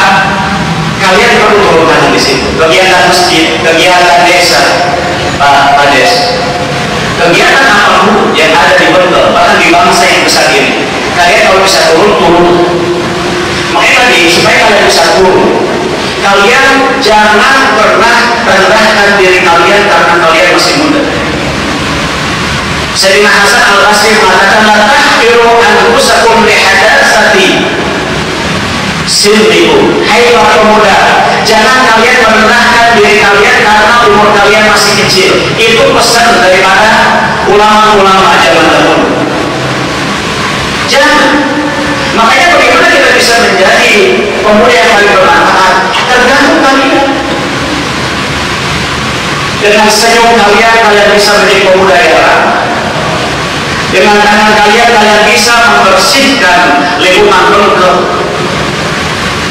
kalian perlu turun tangan di situ. Kegiatan masjid, kegiatan desa, Pak Des, kegiatan apapun yang ada di Bentel, bahkan di bangsa yang besar ini, kalian kalau bisa turun. Makanya tadi supaya kalian bisa turun, kalian jangan pernah rendahkan diri kalian karena kalian masih muda. Sayyidina Hasan Al-Basri mengatakan, la tahqiru anfusakum li hadatsati sinnikum. Hai para pemuda, jangan kalian merendahkan diri kalian karena umur kalian masih kecil. Itu pesan daripada ulama-ulama zaman dahulu. Jangan. Makanya bagaimana kita bisa menjadi pemuda yang paling bermanfaat? Tergantung kalian. Dengan senyum kalian bisa menjadi pemuda yang ramah. Dengan tangan kalian bisa membersihkan lingkungan Bentel.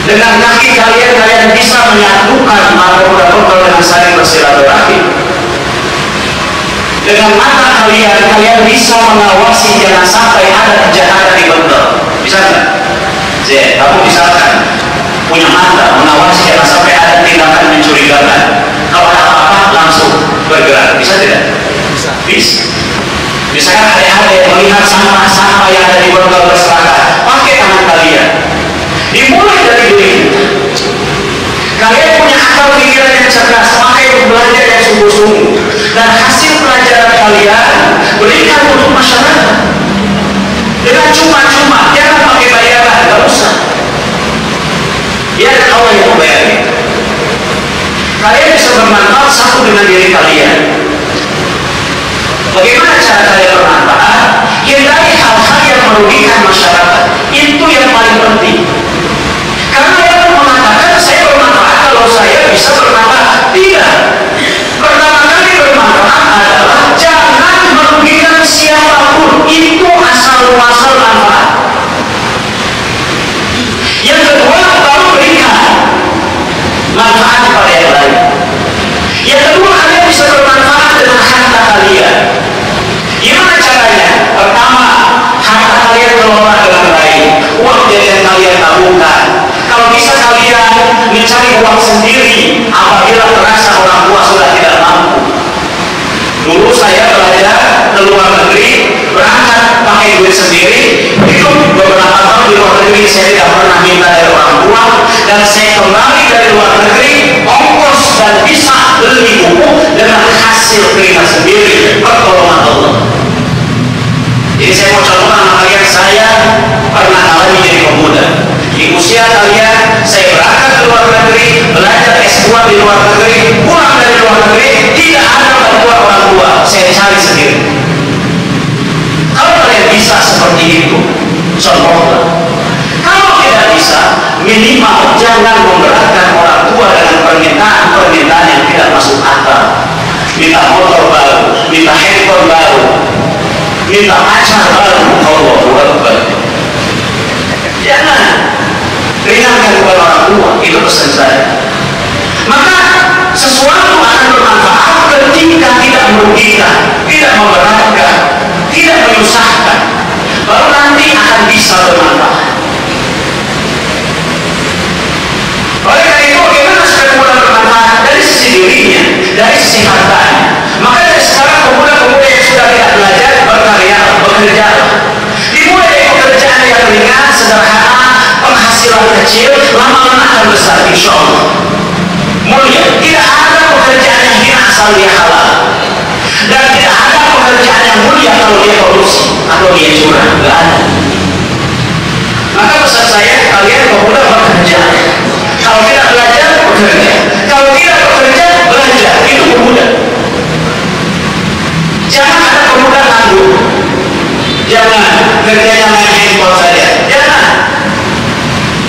Dengan kaki kalian bisa menyatukan para pemuda Bentel dengan saling bersilaturahim. Dengan mata kalian bisa mengawasi jangan sampai ada kejahatan di Bentel. Bisa nggak? Kamu misalkan punya mata mengawasi jangan sampai ada tindakan mencurigakan. Kalau ada apa-apa langsung bergerak. Bisa tidak? Bisa. Misalkan ada yang melihat sampah-sampah yang ada di Bentel berserakan, pakai tangan kalian. Dimulai dari diri. Kalian punya akal pikiran yang cerdas, pakai untuk belajar yang sungguh-sungguh. Dan hasil pelajaran kalian berikan untuk masyarakat. Dengan cuma-cuma, jangan pakai bayaran, nggak usah. Biar Allah yang membayar. Kalian bisa bermanfaat satu dengan diri kalian. Bagaimana cara kalian bermanfaat? Hindari hal-hal yang merugikan masyarakat. Itu yang paling penting. Karena yang mengatakan saya bermanfaat kalau saya bisa bermanfaat. Tidak. Pertama kali bermanfaat adalah jangan merugikan siapapun. Itu asal-muasal manfaat. Yang kedua, baru berikan manfaat kepada yang lain. Yang kedua, kalian bisa bermanfaat dengan harta kalian. Gimana caranya? Pertama, harta kalian kelola dengan baik. Uang jajan kalian tabungkan. Kalau bisa kalian mencari uang sendiri apabila terasa orang tua sudah tidak mampu. Dulu saya belajar ke luar negeri, berangkat pakai duit sendiri, hidup beberapa tahun di luar negeri, saya tidak pernah minta dari orang tua, dan saya kembali dari luar negeri, ongkos dan bisa beli buku dengan hasil keringat sendiri, pertolongan Allah. Jadi saya mau contohkan sama kalian, saya pernah alami jadi pemuda. Di usia kalian, saya berangkat ke luar negeri, belajar S2 di luar negeri, pulang dari luar negeri, tidak ada bantuan orang tua, saya cari sendiri. Kalau kalian bisa seperti itu, contohlah. Kalau tidak bisa, minimal jangan memberatkan orang tua dengan permintaan yang tidak masuk akal. Minta motor baru, minta handphone baru, minta pacar baru. Allahu Akbar. Jangan ringankan kepada orang tua, itu pesan saya. Maka sesuatu akan bermanfaat ketika tidak merugikan, tidak memberatkan, tidak menyusahkan, baru nanti akan bisa bermanfaat. Oleh karena itu, bagaimana supaya pemuda bermanfaat dari sisi dirinya, dari sisi hartanya? Maka dari sekarang pemuda-pemuda yang sudah tidak belajar berkarya, bekerja. Dimulai dari pekerjaan yang ringan, sederhana, penghasilan kecil, lama-lama akan besar, insya Allah. Mulia, tidak ada pekerjaan yang hina asal dia halal, dan tidak ada pekerjaan yang mulia kalau dia korupsi atau dia curang, nggak ada. Maka pesan saya, kalian pemuda bekerja. Kalau tidak belajar, bekerja. Kalau tidak bekerja, belajar. Itu pemuda. Jangan ada pemuda nganggur. Jangan kerjanya main handphone saja. Jangan.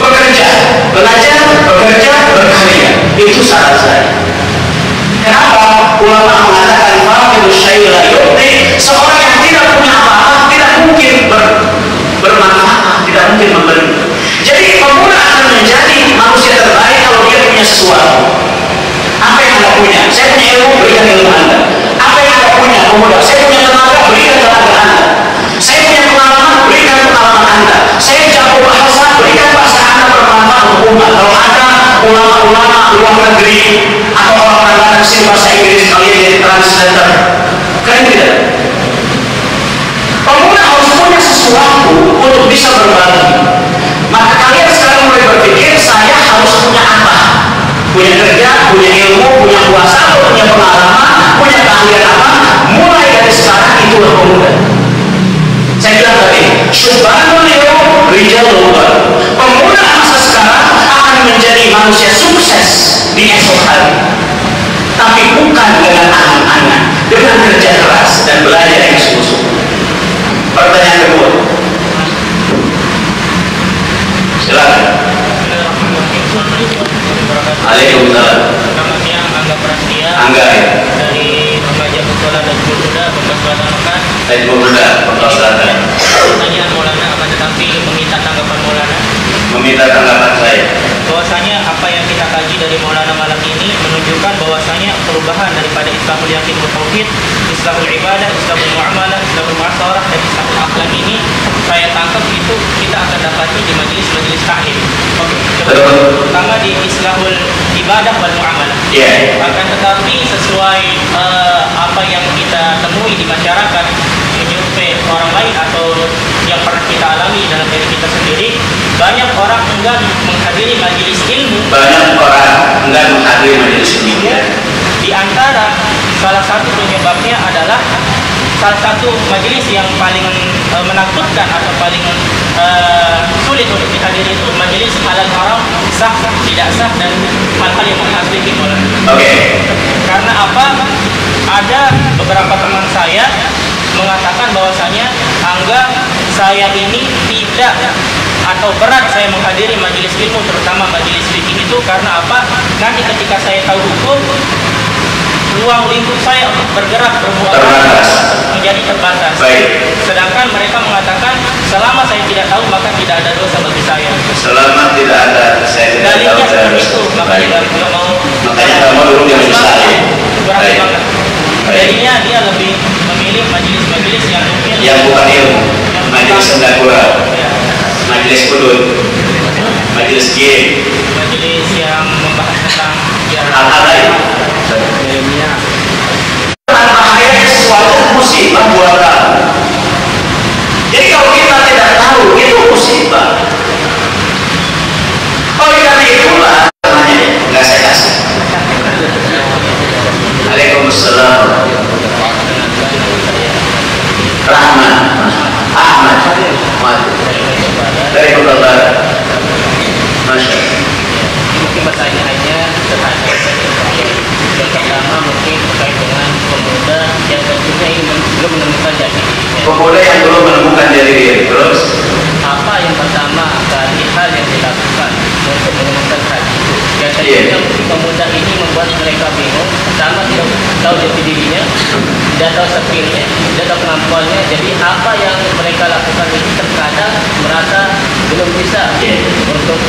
Bekerja, belajar, bekerja, berkarya. Itu saran saya. Kenapa ulama mengatakan fa'ilus syai' la pemuda, saya punya tenaga, berikan tenaga Anda. Saya punya pengalaman, berikan pengalaman Anda. Saya jago bahasa, berikan bahasa Anda bermanfaat untuk umat. Kalau ada ulama-ulama luar negeri atau orang-orang yang bisa bahasa Inggris, kalian jadi translator. Keren tidak? Pemuda harus punya sesuatu untuk bisa berbagi. Maka kalian sekarang mulai berpikir, saya harus punya apa? Punya kerja, punya ilmu, punya kuasa, punya pengalaman, punya keahlian apa? Mulai dari sekarang itulah pemuda. Saya bilang tadi, syubhanul yawm rijalul ghad. Pemuda masa sekarang akan menjadi manusia sukses di esok hari. Tapi bukan dengan angan-angan, dengan kerja keras dan belajar yang sungguh-sungguh. Pertanyaan kedua. Silakan. Waalaikumsalam. Nama siang Angga Prastia. Angga ya. Dari Remaja Musola dan Muda Bengkas Selatan. Saya Muda Bengkas Selatan. Pertanyaan Maulana akan tetapi meminta tanggapan Maulana. Meminta tanggapan saya. Bahwasanya apa yang kita kaji dari Maulana malam ini menunjukkan bahwasanya perubahan daripada Islamul Yakin wa Tauhid, Islamul Ibadah, Islamul Muamalah, Islamul Muasyarah dan Islamul Akhlak ini saya tangkap itu kita akan dapati di majelis-majelis taklim. Oke, terutama di Islamul Ibadah wal Muamalah. Iya. Akan tetapi sesuai apa yang kita temui di masyarakat, menyupai orang lain atau yang pernah kita alami dalam diri kita sendiri, banyak orang enggan menghadiri majelis ilmu. Banyak orang enggan menghadiri majelis ilmu. Ya. Di antara salah satu penyebabnya adalah salah satu majelis yang paling menakutkan atau paling sulit untuk dihadiri itu majelis halal haram, sah, tidak sah dan hal-hal yang menghasbihi orang. Oke. Karena apa? Ada beberapa teman saya mengatakan bahwasanya Angga, saya ini tidak atau berat saya menghadiri majelis ilmu, terutama majelis fikih itu karena apa? Nanti ketika saya tahu hukum, ruang lingkup saya untuk bergerak Terbatas. menjadi terbatas. Baik. Sedangkan mereka mengatakan selama saya tidak tahu maka tidak ada dosa bagi saya. Selama tidak ada, saya tidak tahu. Dalilnya seperti itu, makanya Baik. kalau mau Makanya kamu dulu yang misalnya. kurang Baik. semangat. Baik. Jadinya dia lebih memilih majelis-majelis yang mungkin Yang bukan ilmu, majelis sendakura, ya, majelis kudut, majelis game, majelis yang membahas tentang ya, hal-hal lain. ilmiah. Bahayanya sesuatu musibah buat kamu. Jadi kalau kita tidak tahu itu musibah. Oleh karena itulah namanya nggak saya kasih. Waalaikumsalam. Rahman, Ahmad, dari Kota Barat. Masya Allah. mungkin pertanyaannya sederhana. Yang pertama mungkin terkait dengan pemuda yang tentunya ini belum menemukan jati dirinya. Pemuda yang belum menemukan diri diri. Terus Apa yang pertama kali hal yang dilakukan untuk menemukan hati itu? Yang tentunya mungkin pemuda ini membuat mereka bingung. Pertama tidak tahu jati dirinya, tidak tahu skillnya, tidak tahu kemampuannya. Jadi apa yang mereka lakukan itu terkadang merasa belum bisa untuk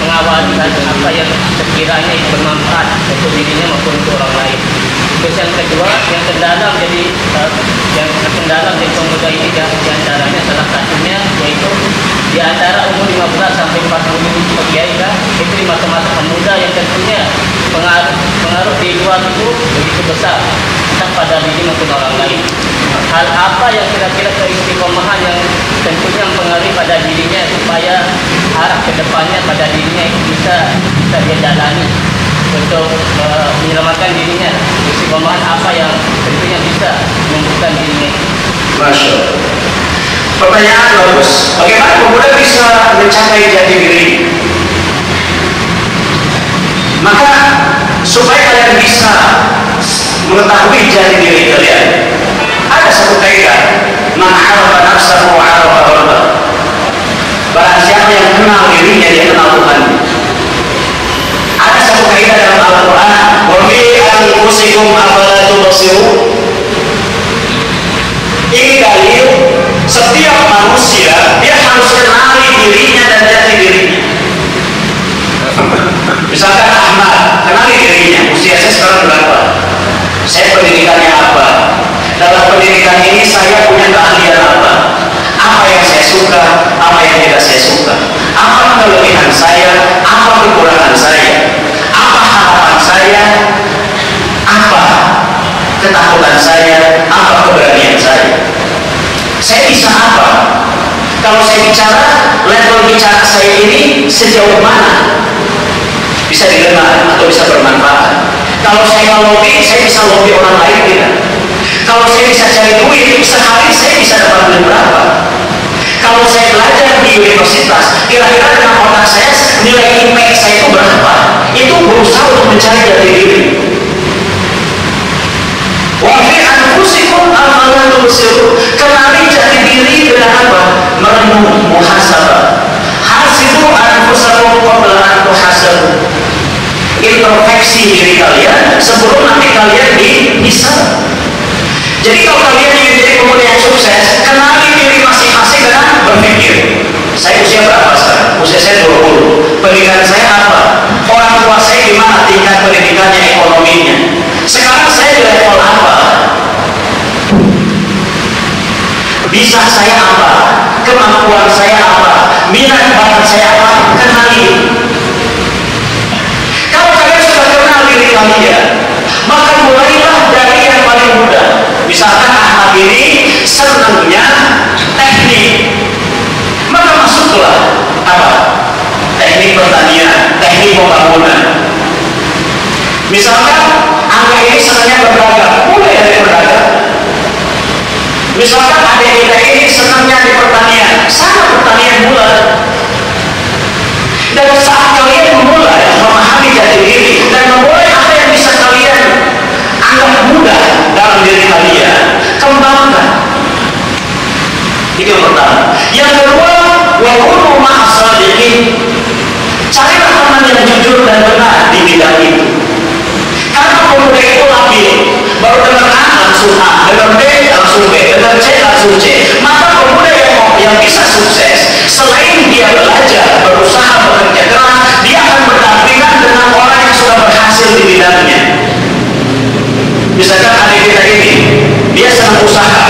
mengawali apa yang sekiranya itu bermanfaat untuk dirinya maupun untuk orang lain. Terus yang kedua, yang terdalam jadi yang terdalam dari pemuda ini di antaranya salah satunya yaitu di antara umur 15 sampai 40 kiai itu di masa-masa pemuda yang tentunya pengaruh di luar itu begitu besar entah pada diri maupun orang lain. Hal apa yang kira-kira keistiqomahan yang tentunya mempengaruhi pada dirinya supaya arah kedepannya pada dirinya itu bisa dia jalani untuk menyelamatkan dirinya. Istiqomahan apa yang tentunya bisa membuka dirinya. Masya Allah. Pertanyaan bagus. Bagaimana pemuda bisa mencapai jati diri? Maka supaya kalian bisa mengetahui jati diri kalian, ada satu kaidah, man 'arafa nafsahu 'arafa rabbahu. Barang siapa yang kenal dirinya, dia kenal Tuhan. Ada satu kaidah dalam Al-Quran, wa fi anfusikum afala tubsirun. Ini dalil setiap manusia dia harus kenali dirinya dan jati dirinya. Misalkan Ahmad kenali dirinya, usia saya sekarang berapa, saya pendidikannya apa, ketakutan saya, apa keberanian saya. Saya bisa apa? Kalau saya bicara, level bicara saya ini sejauh mana bisa didengar atau bisa bermanfaat. Kalau saya lobby, saya bisa lobby orang lain tidak. Kalau saya bisa cari duit, sehari saya bisa dapat duit berapa. Kalau saya belajar di universitas, kira-kira dengan otak saya, nilai IPK saya itu berapa. Itu berusaha untuk mencari jati diri. Wa fi anfusikum afala tubsirun. Kenali jati diri dengan apa? Merenung, muhasabah. Hasibu anfusakum qabla an tuhasabu. Introspeksi diri kalian sebelum nanti kalian dihisab. Jadi kalau kalian ingin jadi pemuda yang sukses, kenali diri masing-masing dengan berpikir. Saya usia berapa sekarang? Usia saya 20. Pendidikan saya apa? Orang tua saya gimana tingkat pendidikannya, ekonominya? Sekarang saya di level apa? Bisa saya apa? Kemampuan saya apa? Minat bakat saya apa? Kenali. Kalau kalian sudah kenal diri kalian, maka mulailah dari yang paling mudah. Misalkan Ahmad ini senangnya teknik, maka masuklah apa? Teknik pertanian, teknik pembangunan. Misalkan Angga ini senangnya berdagang, mulai dari berdagang. Misalkan adik kita ini senangnya di pertanian, sana pertanian mulai. Dan saat kalian memulai memahami jati diri dan memulai apa yang bisa kalian anggap mudah dalam diri kalian, kembangkan. Itu yang pertama. Yang kedua, wa kunu ma'as shadiqin. Carilah teman yang jujur dan benar di bidang itu. Karena pemuda itu labil, baru dengar A langsung A, dengar B langsung B, dengar C langsung C. Maka pemuda yang bisa sukses, selain dia belajar, berusaha, bekerja keras, dia akan berdampingan dengan orang yang sudah berhasil di bidangnya. Misalkan adik kita ini, dia senang usaha,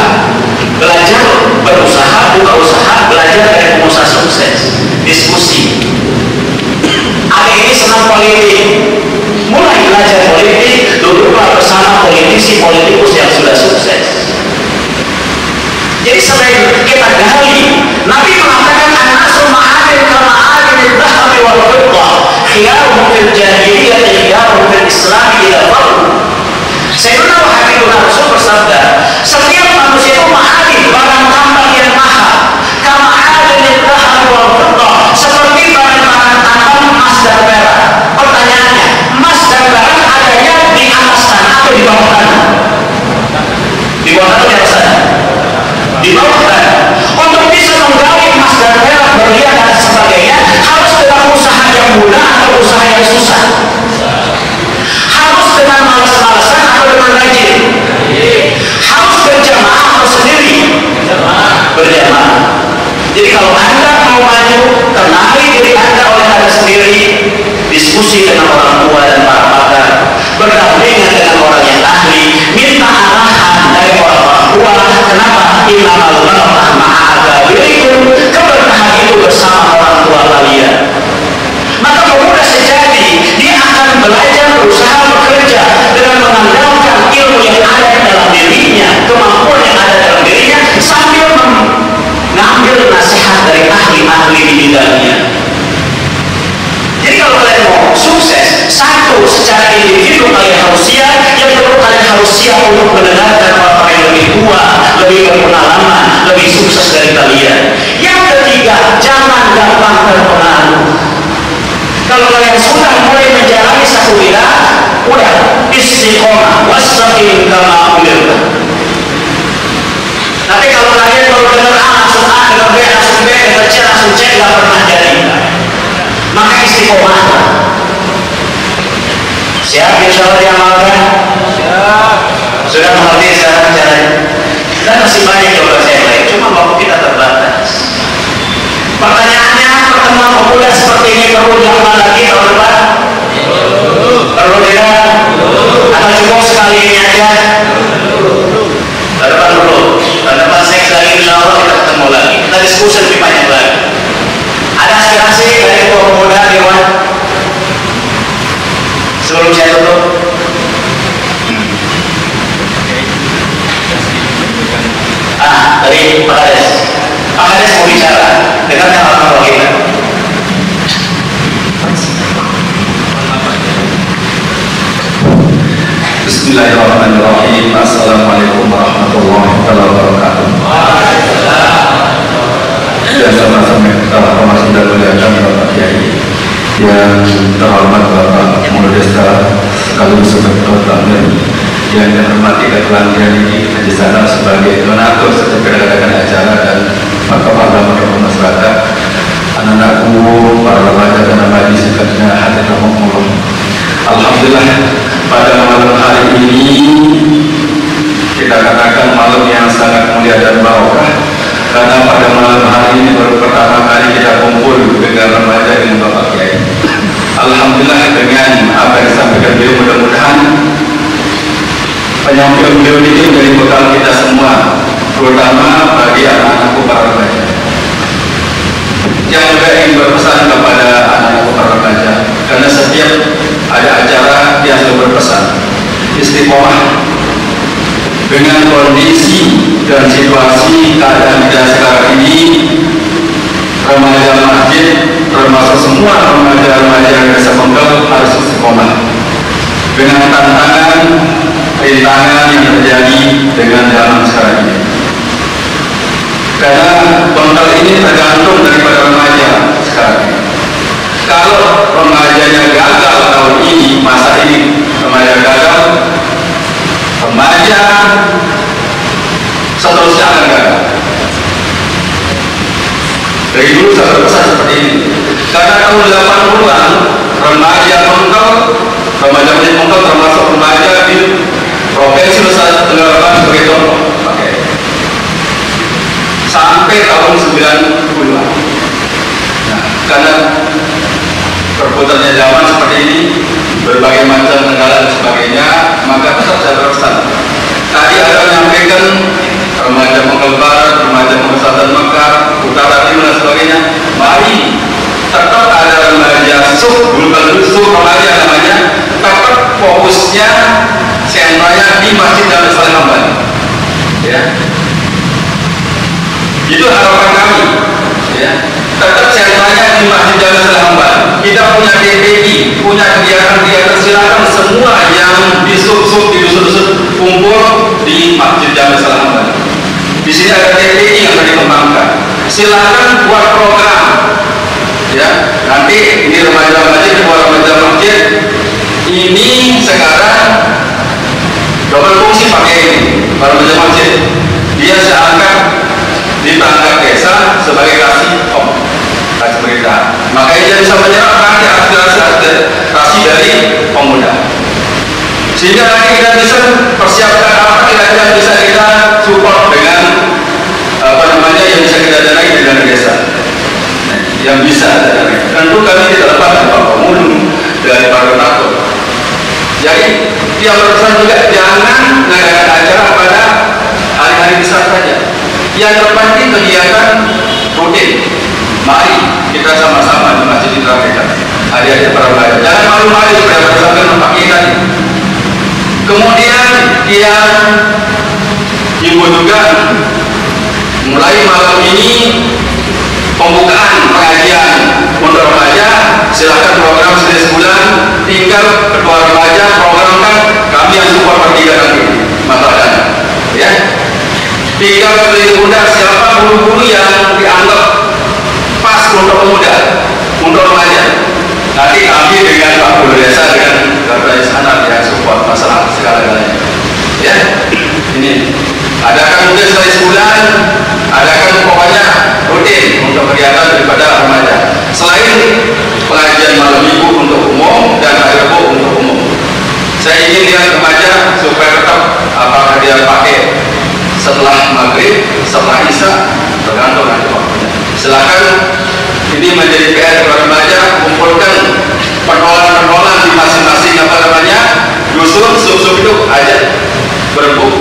belajar, berusaha, buka usaha, belajar dari pengusaha sukses, diskusi. Adik ini senang politik, mulai belajar politik, duduklah bersama politikus yang sudah sukses. Jadi selain kita gali, Nabi mengatakan an-nasu ma'adin kama'adin al-dhahabi wal fiddah, khiyaruhum fil jahiliyyah khiyaruhum fil islam ila fadl. Sayyidina Habibur Rasul bersabda, setiap manusia itu ma'adin, barang tambang yang mahal, kama'adin al-dhahabi wal fiddah, seperti barang-barang tambang emas dan perak. Pertanyaannya, emas dan perak adanya di atas tanah atau di bawah tanah? Di bawah tanah atau di atas tanah? Di bawah tanah. Untuk bisa menggali emas dan perak, berlian dan sebagainya, harus dengan usaha yang mudah atau usaha yang susah? Harus dengan malas-malasan atau dengan rajin? Harus berjamaah atau sendiri? Berjamaah. Jadi kalau Anda mau maju, kenali diri Anda oleh Anda sendiri, diskusi dengan orang tua dan para pakar, berdampingan dengan orang yang ahli, minta arahan dari orang tua. Kenapa? Innamal barakah ma'akabirikum, keberkahan itu bersama orang tua kalian. Maka pemuda sejati, dia akan belajar, berusaha, bekerja dengan mengandalkan ilmu yang ada dalam dirinya, kemampuan yang ada dalam dirinya, sambil mengambil nasihat dari ahli-ahli di bidangnya. Jadi kalau kalian mau sukses, satu, secara individu kalian harus siap. Yang kedua, kalian harus siap untuk mendengarkan orang yang lebih tua, lebih berpengalaman, lebih sukses dari kalian. Yang ketiga, jangan gampang terpengaruh. Kalau kalian sudah mulai menjalani satu bidang, udah istiqomah, wastaqim kama umirta. Tapi kalau kalian baru dengar A langsung A, dengar B langsung B, dengar C langsung C, nggak pernah jadi. Maka istiqomah. Siap insya Allah diamalkan? Siap. Sudah mengerti sekarang caranya? Dan masih banyak jawaban saya lain, cuma waktu kita terbatas. Pertanyaannya, pertemuan pemuda seperti ini perlu diamal lagi tahun depan? Perlu tidak? Atau cukup sekali ini aja? Tahun depan perlu. Tahun depan seks lagi insya Allah kita ketemu lagi. Kita diskusi lebih banyak lagi. Ada aspirasi dari ketua pemuda Dewan? Sebelum saya tutup, Dengarkan apa kita. Bismillahirrahmanirrahim. Assalamualaikum warahmatullahi wabarakatuh. Dan sama-sama kita hormati dan muliakan Bapak Kiai yang terhormat Bapak Muludesta sekaligus Ketua Tamir yang dihormati Ketua ini di sana sebagai donatur serta penyelenggara acara dan tokoh masyarakat, anak-anakku, para remaja dan remaja sekalian hadirin. Alhamdulillah pada malam hari ini kita katakan malam yang sangat mulia dan barokah, karena pada malam hari ini baru pertama kali kita kumpul dengan remaja dengan Bapak Kiai. Alhamdulillah dengan apa yang disampaikan beliau, mudah-mudahan penyampaian beliau ini menjadi bekal kita semua, terutama bagi anak-anakku para remaja. Yang juga ingin berpesan kepada anak-anakku para remaja, karena setiap ada acara dia selalu berpesan istiqomah dengan kondisi dan situasi keadaan kita sekarang ini. Remaja masjid termasuk semua remaja-remaja yang desa Pengkel harus istiqomah dengan tantangan rintangan yang terjadi dengan zaman sekarang ini, karena Pengkel ini tergantung daripada remaja sekarang ini. Kalau remajanya gagal tahun ini, masa ini remaja gagal, remaja seterusnya akan gagal. Dari dulu saya berpesan seperti ini, karena tahun 80-an remaja Pengkel termasuk remaja di Provinsi Nusa Tenggara Barat sebagai contoh, sampai tahun 90-an. Nah, karena perputarannya zaman seperti ini, berbagai macam negara dan sebagainya, maka tetap saya berpesan. Tadi ada menyampaikan remaja Pengkel Barat, remaja Pengkel Selatan Mekah, Utara Timur dan sebagainya. Mari tetap ada remaja bukan remaja namanya, tetap fokusnya sentranya di Masjid Jami Saleh Hambali. Ya, itu harapan kami. Ya, tetap sentranya di Masjid Jami Saleh Hambali. Kita punya DPI, punya kegiatan-kegiatan, silakan semua yang di dusun-dusun kumpul di Masjid Jami Saleh Hambali. Di sini ada DPI yang akan dikembangkan. Silakan buat program. Ya, nanti ini remaja-remaja, ketua remaja masjid ini sekarang double fungsi pakai ini. Remaja masjid dia seakan di perangkat desa sebagai kasih berita, makanya dia bisa menyerap nanti aspirasi dari pemuda, sehingga nanti kita bisa persiapkan apa kira-kira bisa kita support dengan yang bisa kita danai dengan desa, yang bisa tentu kami tidak lepas dari Pak Pemulung, dari Pak Donatur. Jadi yang berpesan juga jangan mengadakan acara pada hari-hari besar saja, yang terpenting kegiatan rutin. Mari kita sama-sama di masjid diterapkan hari-hari para remaja. Jangan malu-malu supaya berdasarkan Pak Kiai tadi. Kemudian yang ibu juga mulai malam ini pembukaan pengajian untuk remaja. Silakan program sebulan, tinggal ketua remaja programkan, kami yang support bertiga nanti masalahnya. Ya, tinggal undang siapa guru-guru yang dianggap pas untuk pemuda, untuk remaja. Nanti kami dengan Pak Guru Desa dengan Bapak Sana yang support masalah segala-galanya. Ya, ini adakan mungkin sekali sebulan, adakan pokoknya rutin untuk kegiatan daripada remaja. Selain pengajian malam minggu untuk umum dan hari Rabu untuk umum, saya ingin lihat remaja supaya tetap apakah dia pakai setelah maghrib, setelah isya, tergantung nanti waktunya. Silakan, ini menjadi PR remaja, kumpulkan penolakan di masing-masing dusun, sub-sub itu aja berebut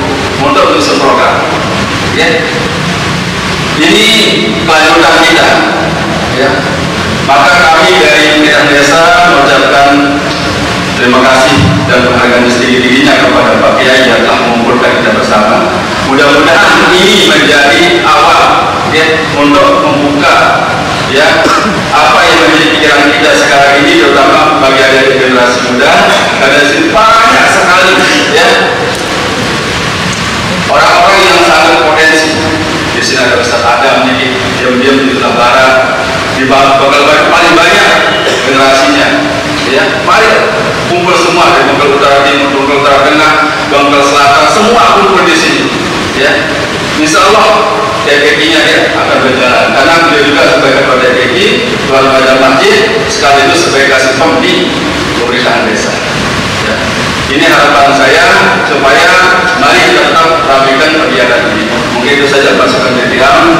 untuk dusun program. Ya, ini kelanjutan kita. Ya, maka kami dari pihak desa mengucapkan terima kasih dan penghargaan setinggi-tingginya kepada Pak Kiai yang telah mengumpulkan kita bersama. Mudah-mudahan ini menjadi awal untuk membuka ya apa yang menjadi pikiran kita sekarang ini, terutama bagi adik generasi muda. Ada banyak sekali ya orang-orang yang sangat potensi. Di sini ada Ustaz Adam, jadi diam-diam di sebelah barat, di bakal paling banyak generasinya ya. Mari kumpul semua dari Bangkal Utara Timur, Bangkal Utara Tengah, Bangkal Selatan, semua kumpul di sini ya. Insya Allah DKI-nya dia akan berjalan, karena beliau juga sebagai ketua DKI, tuan badan masjid, sekaligus sebagai kasipam di pemerintahan desa ya. Ini harapan saya supaya mari kita tetap rapikan kegiatan ini. Mungkin itu saja masukan dari Tiang.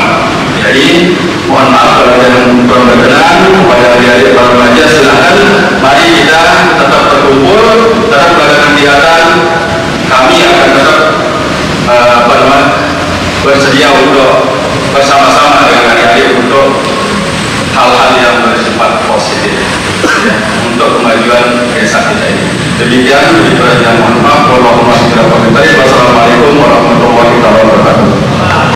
Jadi mohon maaf kalau ada yang kurang berkenan. Kepada adik-adik para remaja silakan mari kita tetap berkumpul, tetap melakukan kegiatan. Kami akan tetap bersedia untuk bersama-sama dengan adik-adik untuk hal-hal yang bersifat positif ya, untuk kemajuan desa kita ini. Demikian yang mohon maaf. Wassalamualaikum warahmatullahi wabarakatuh.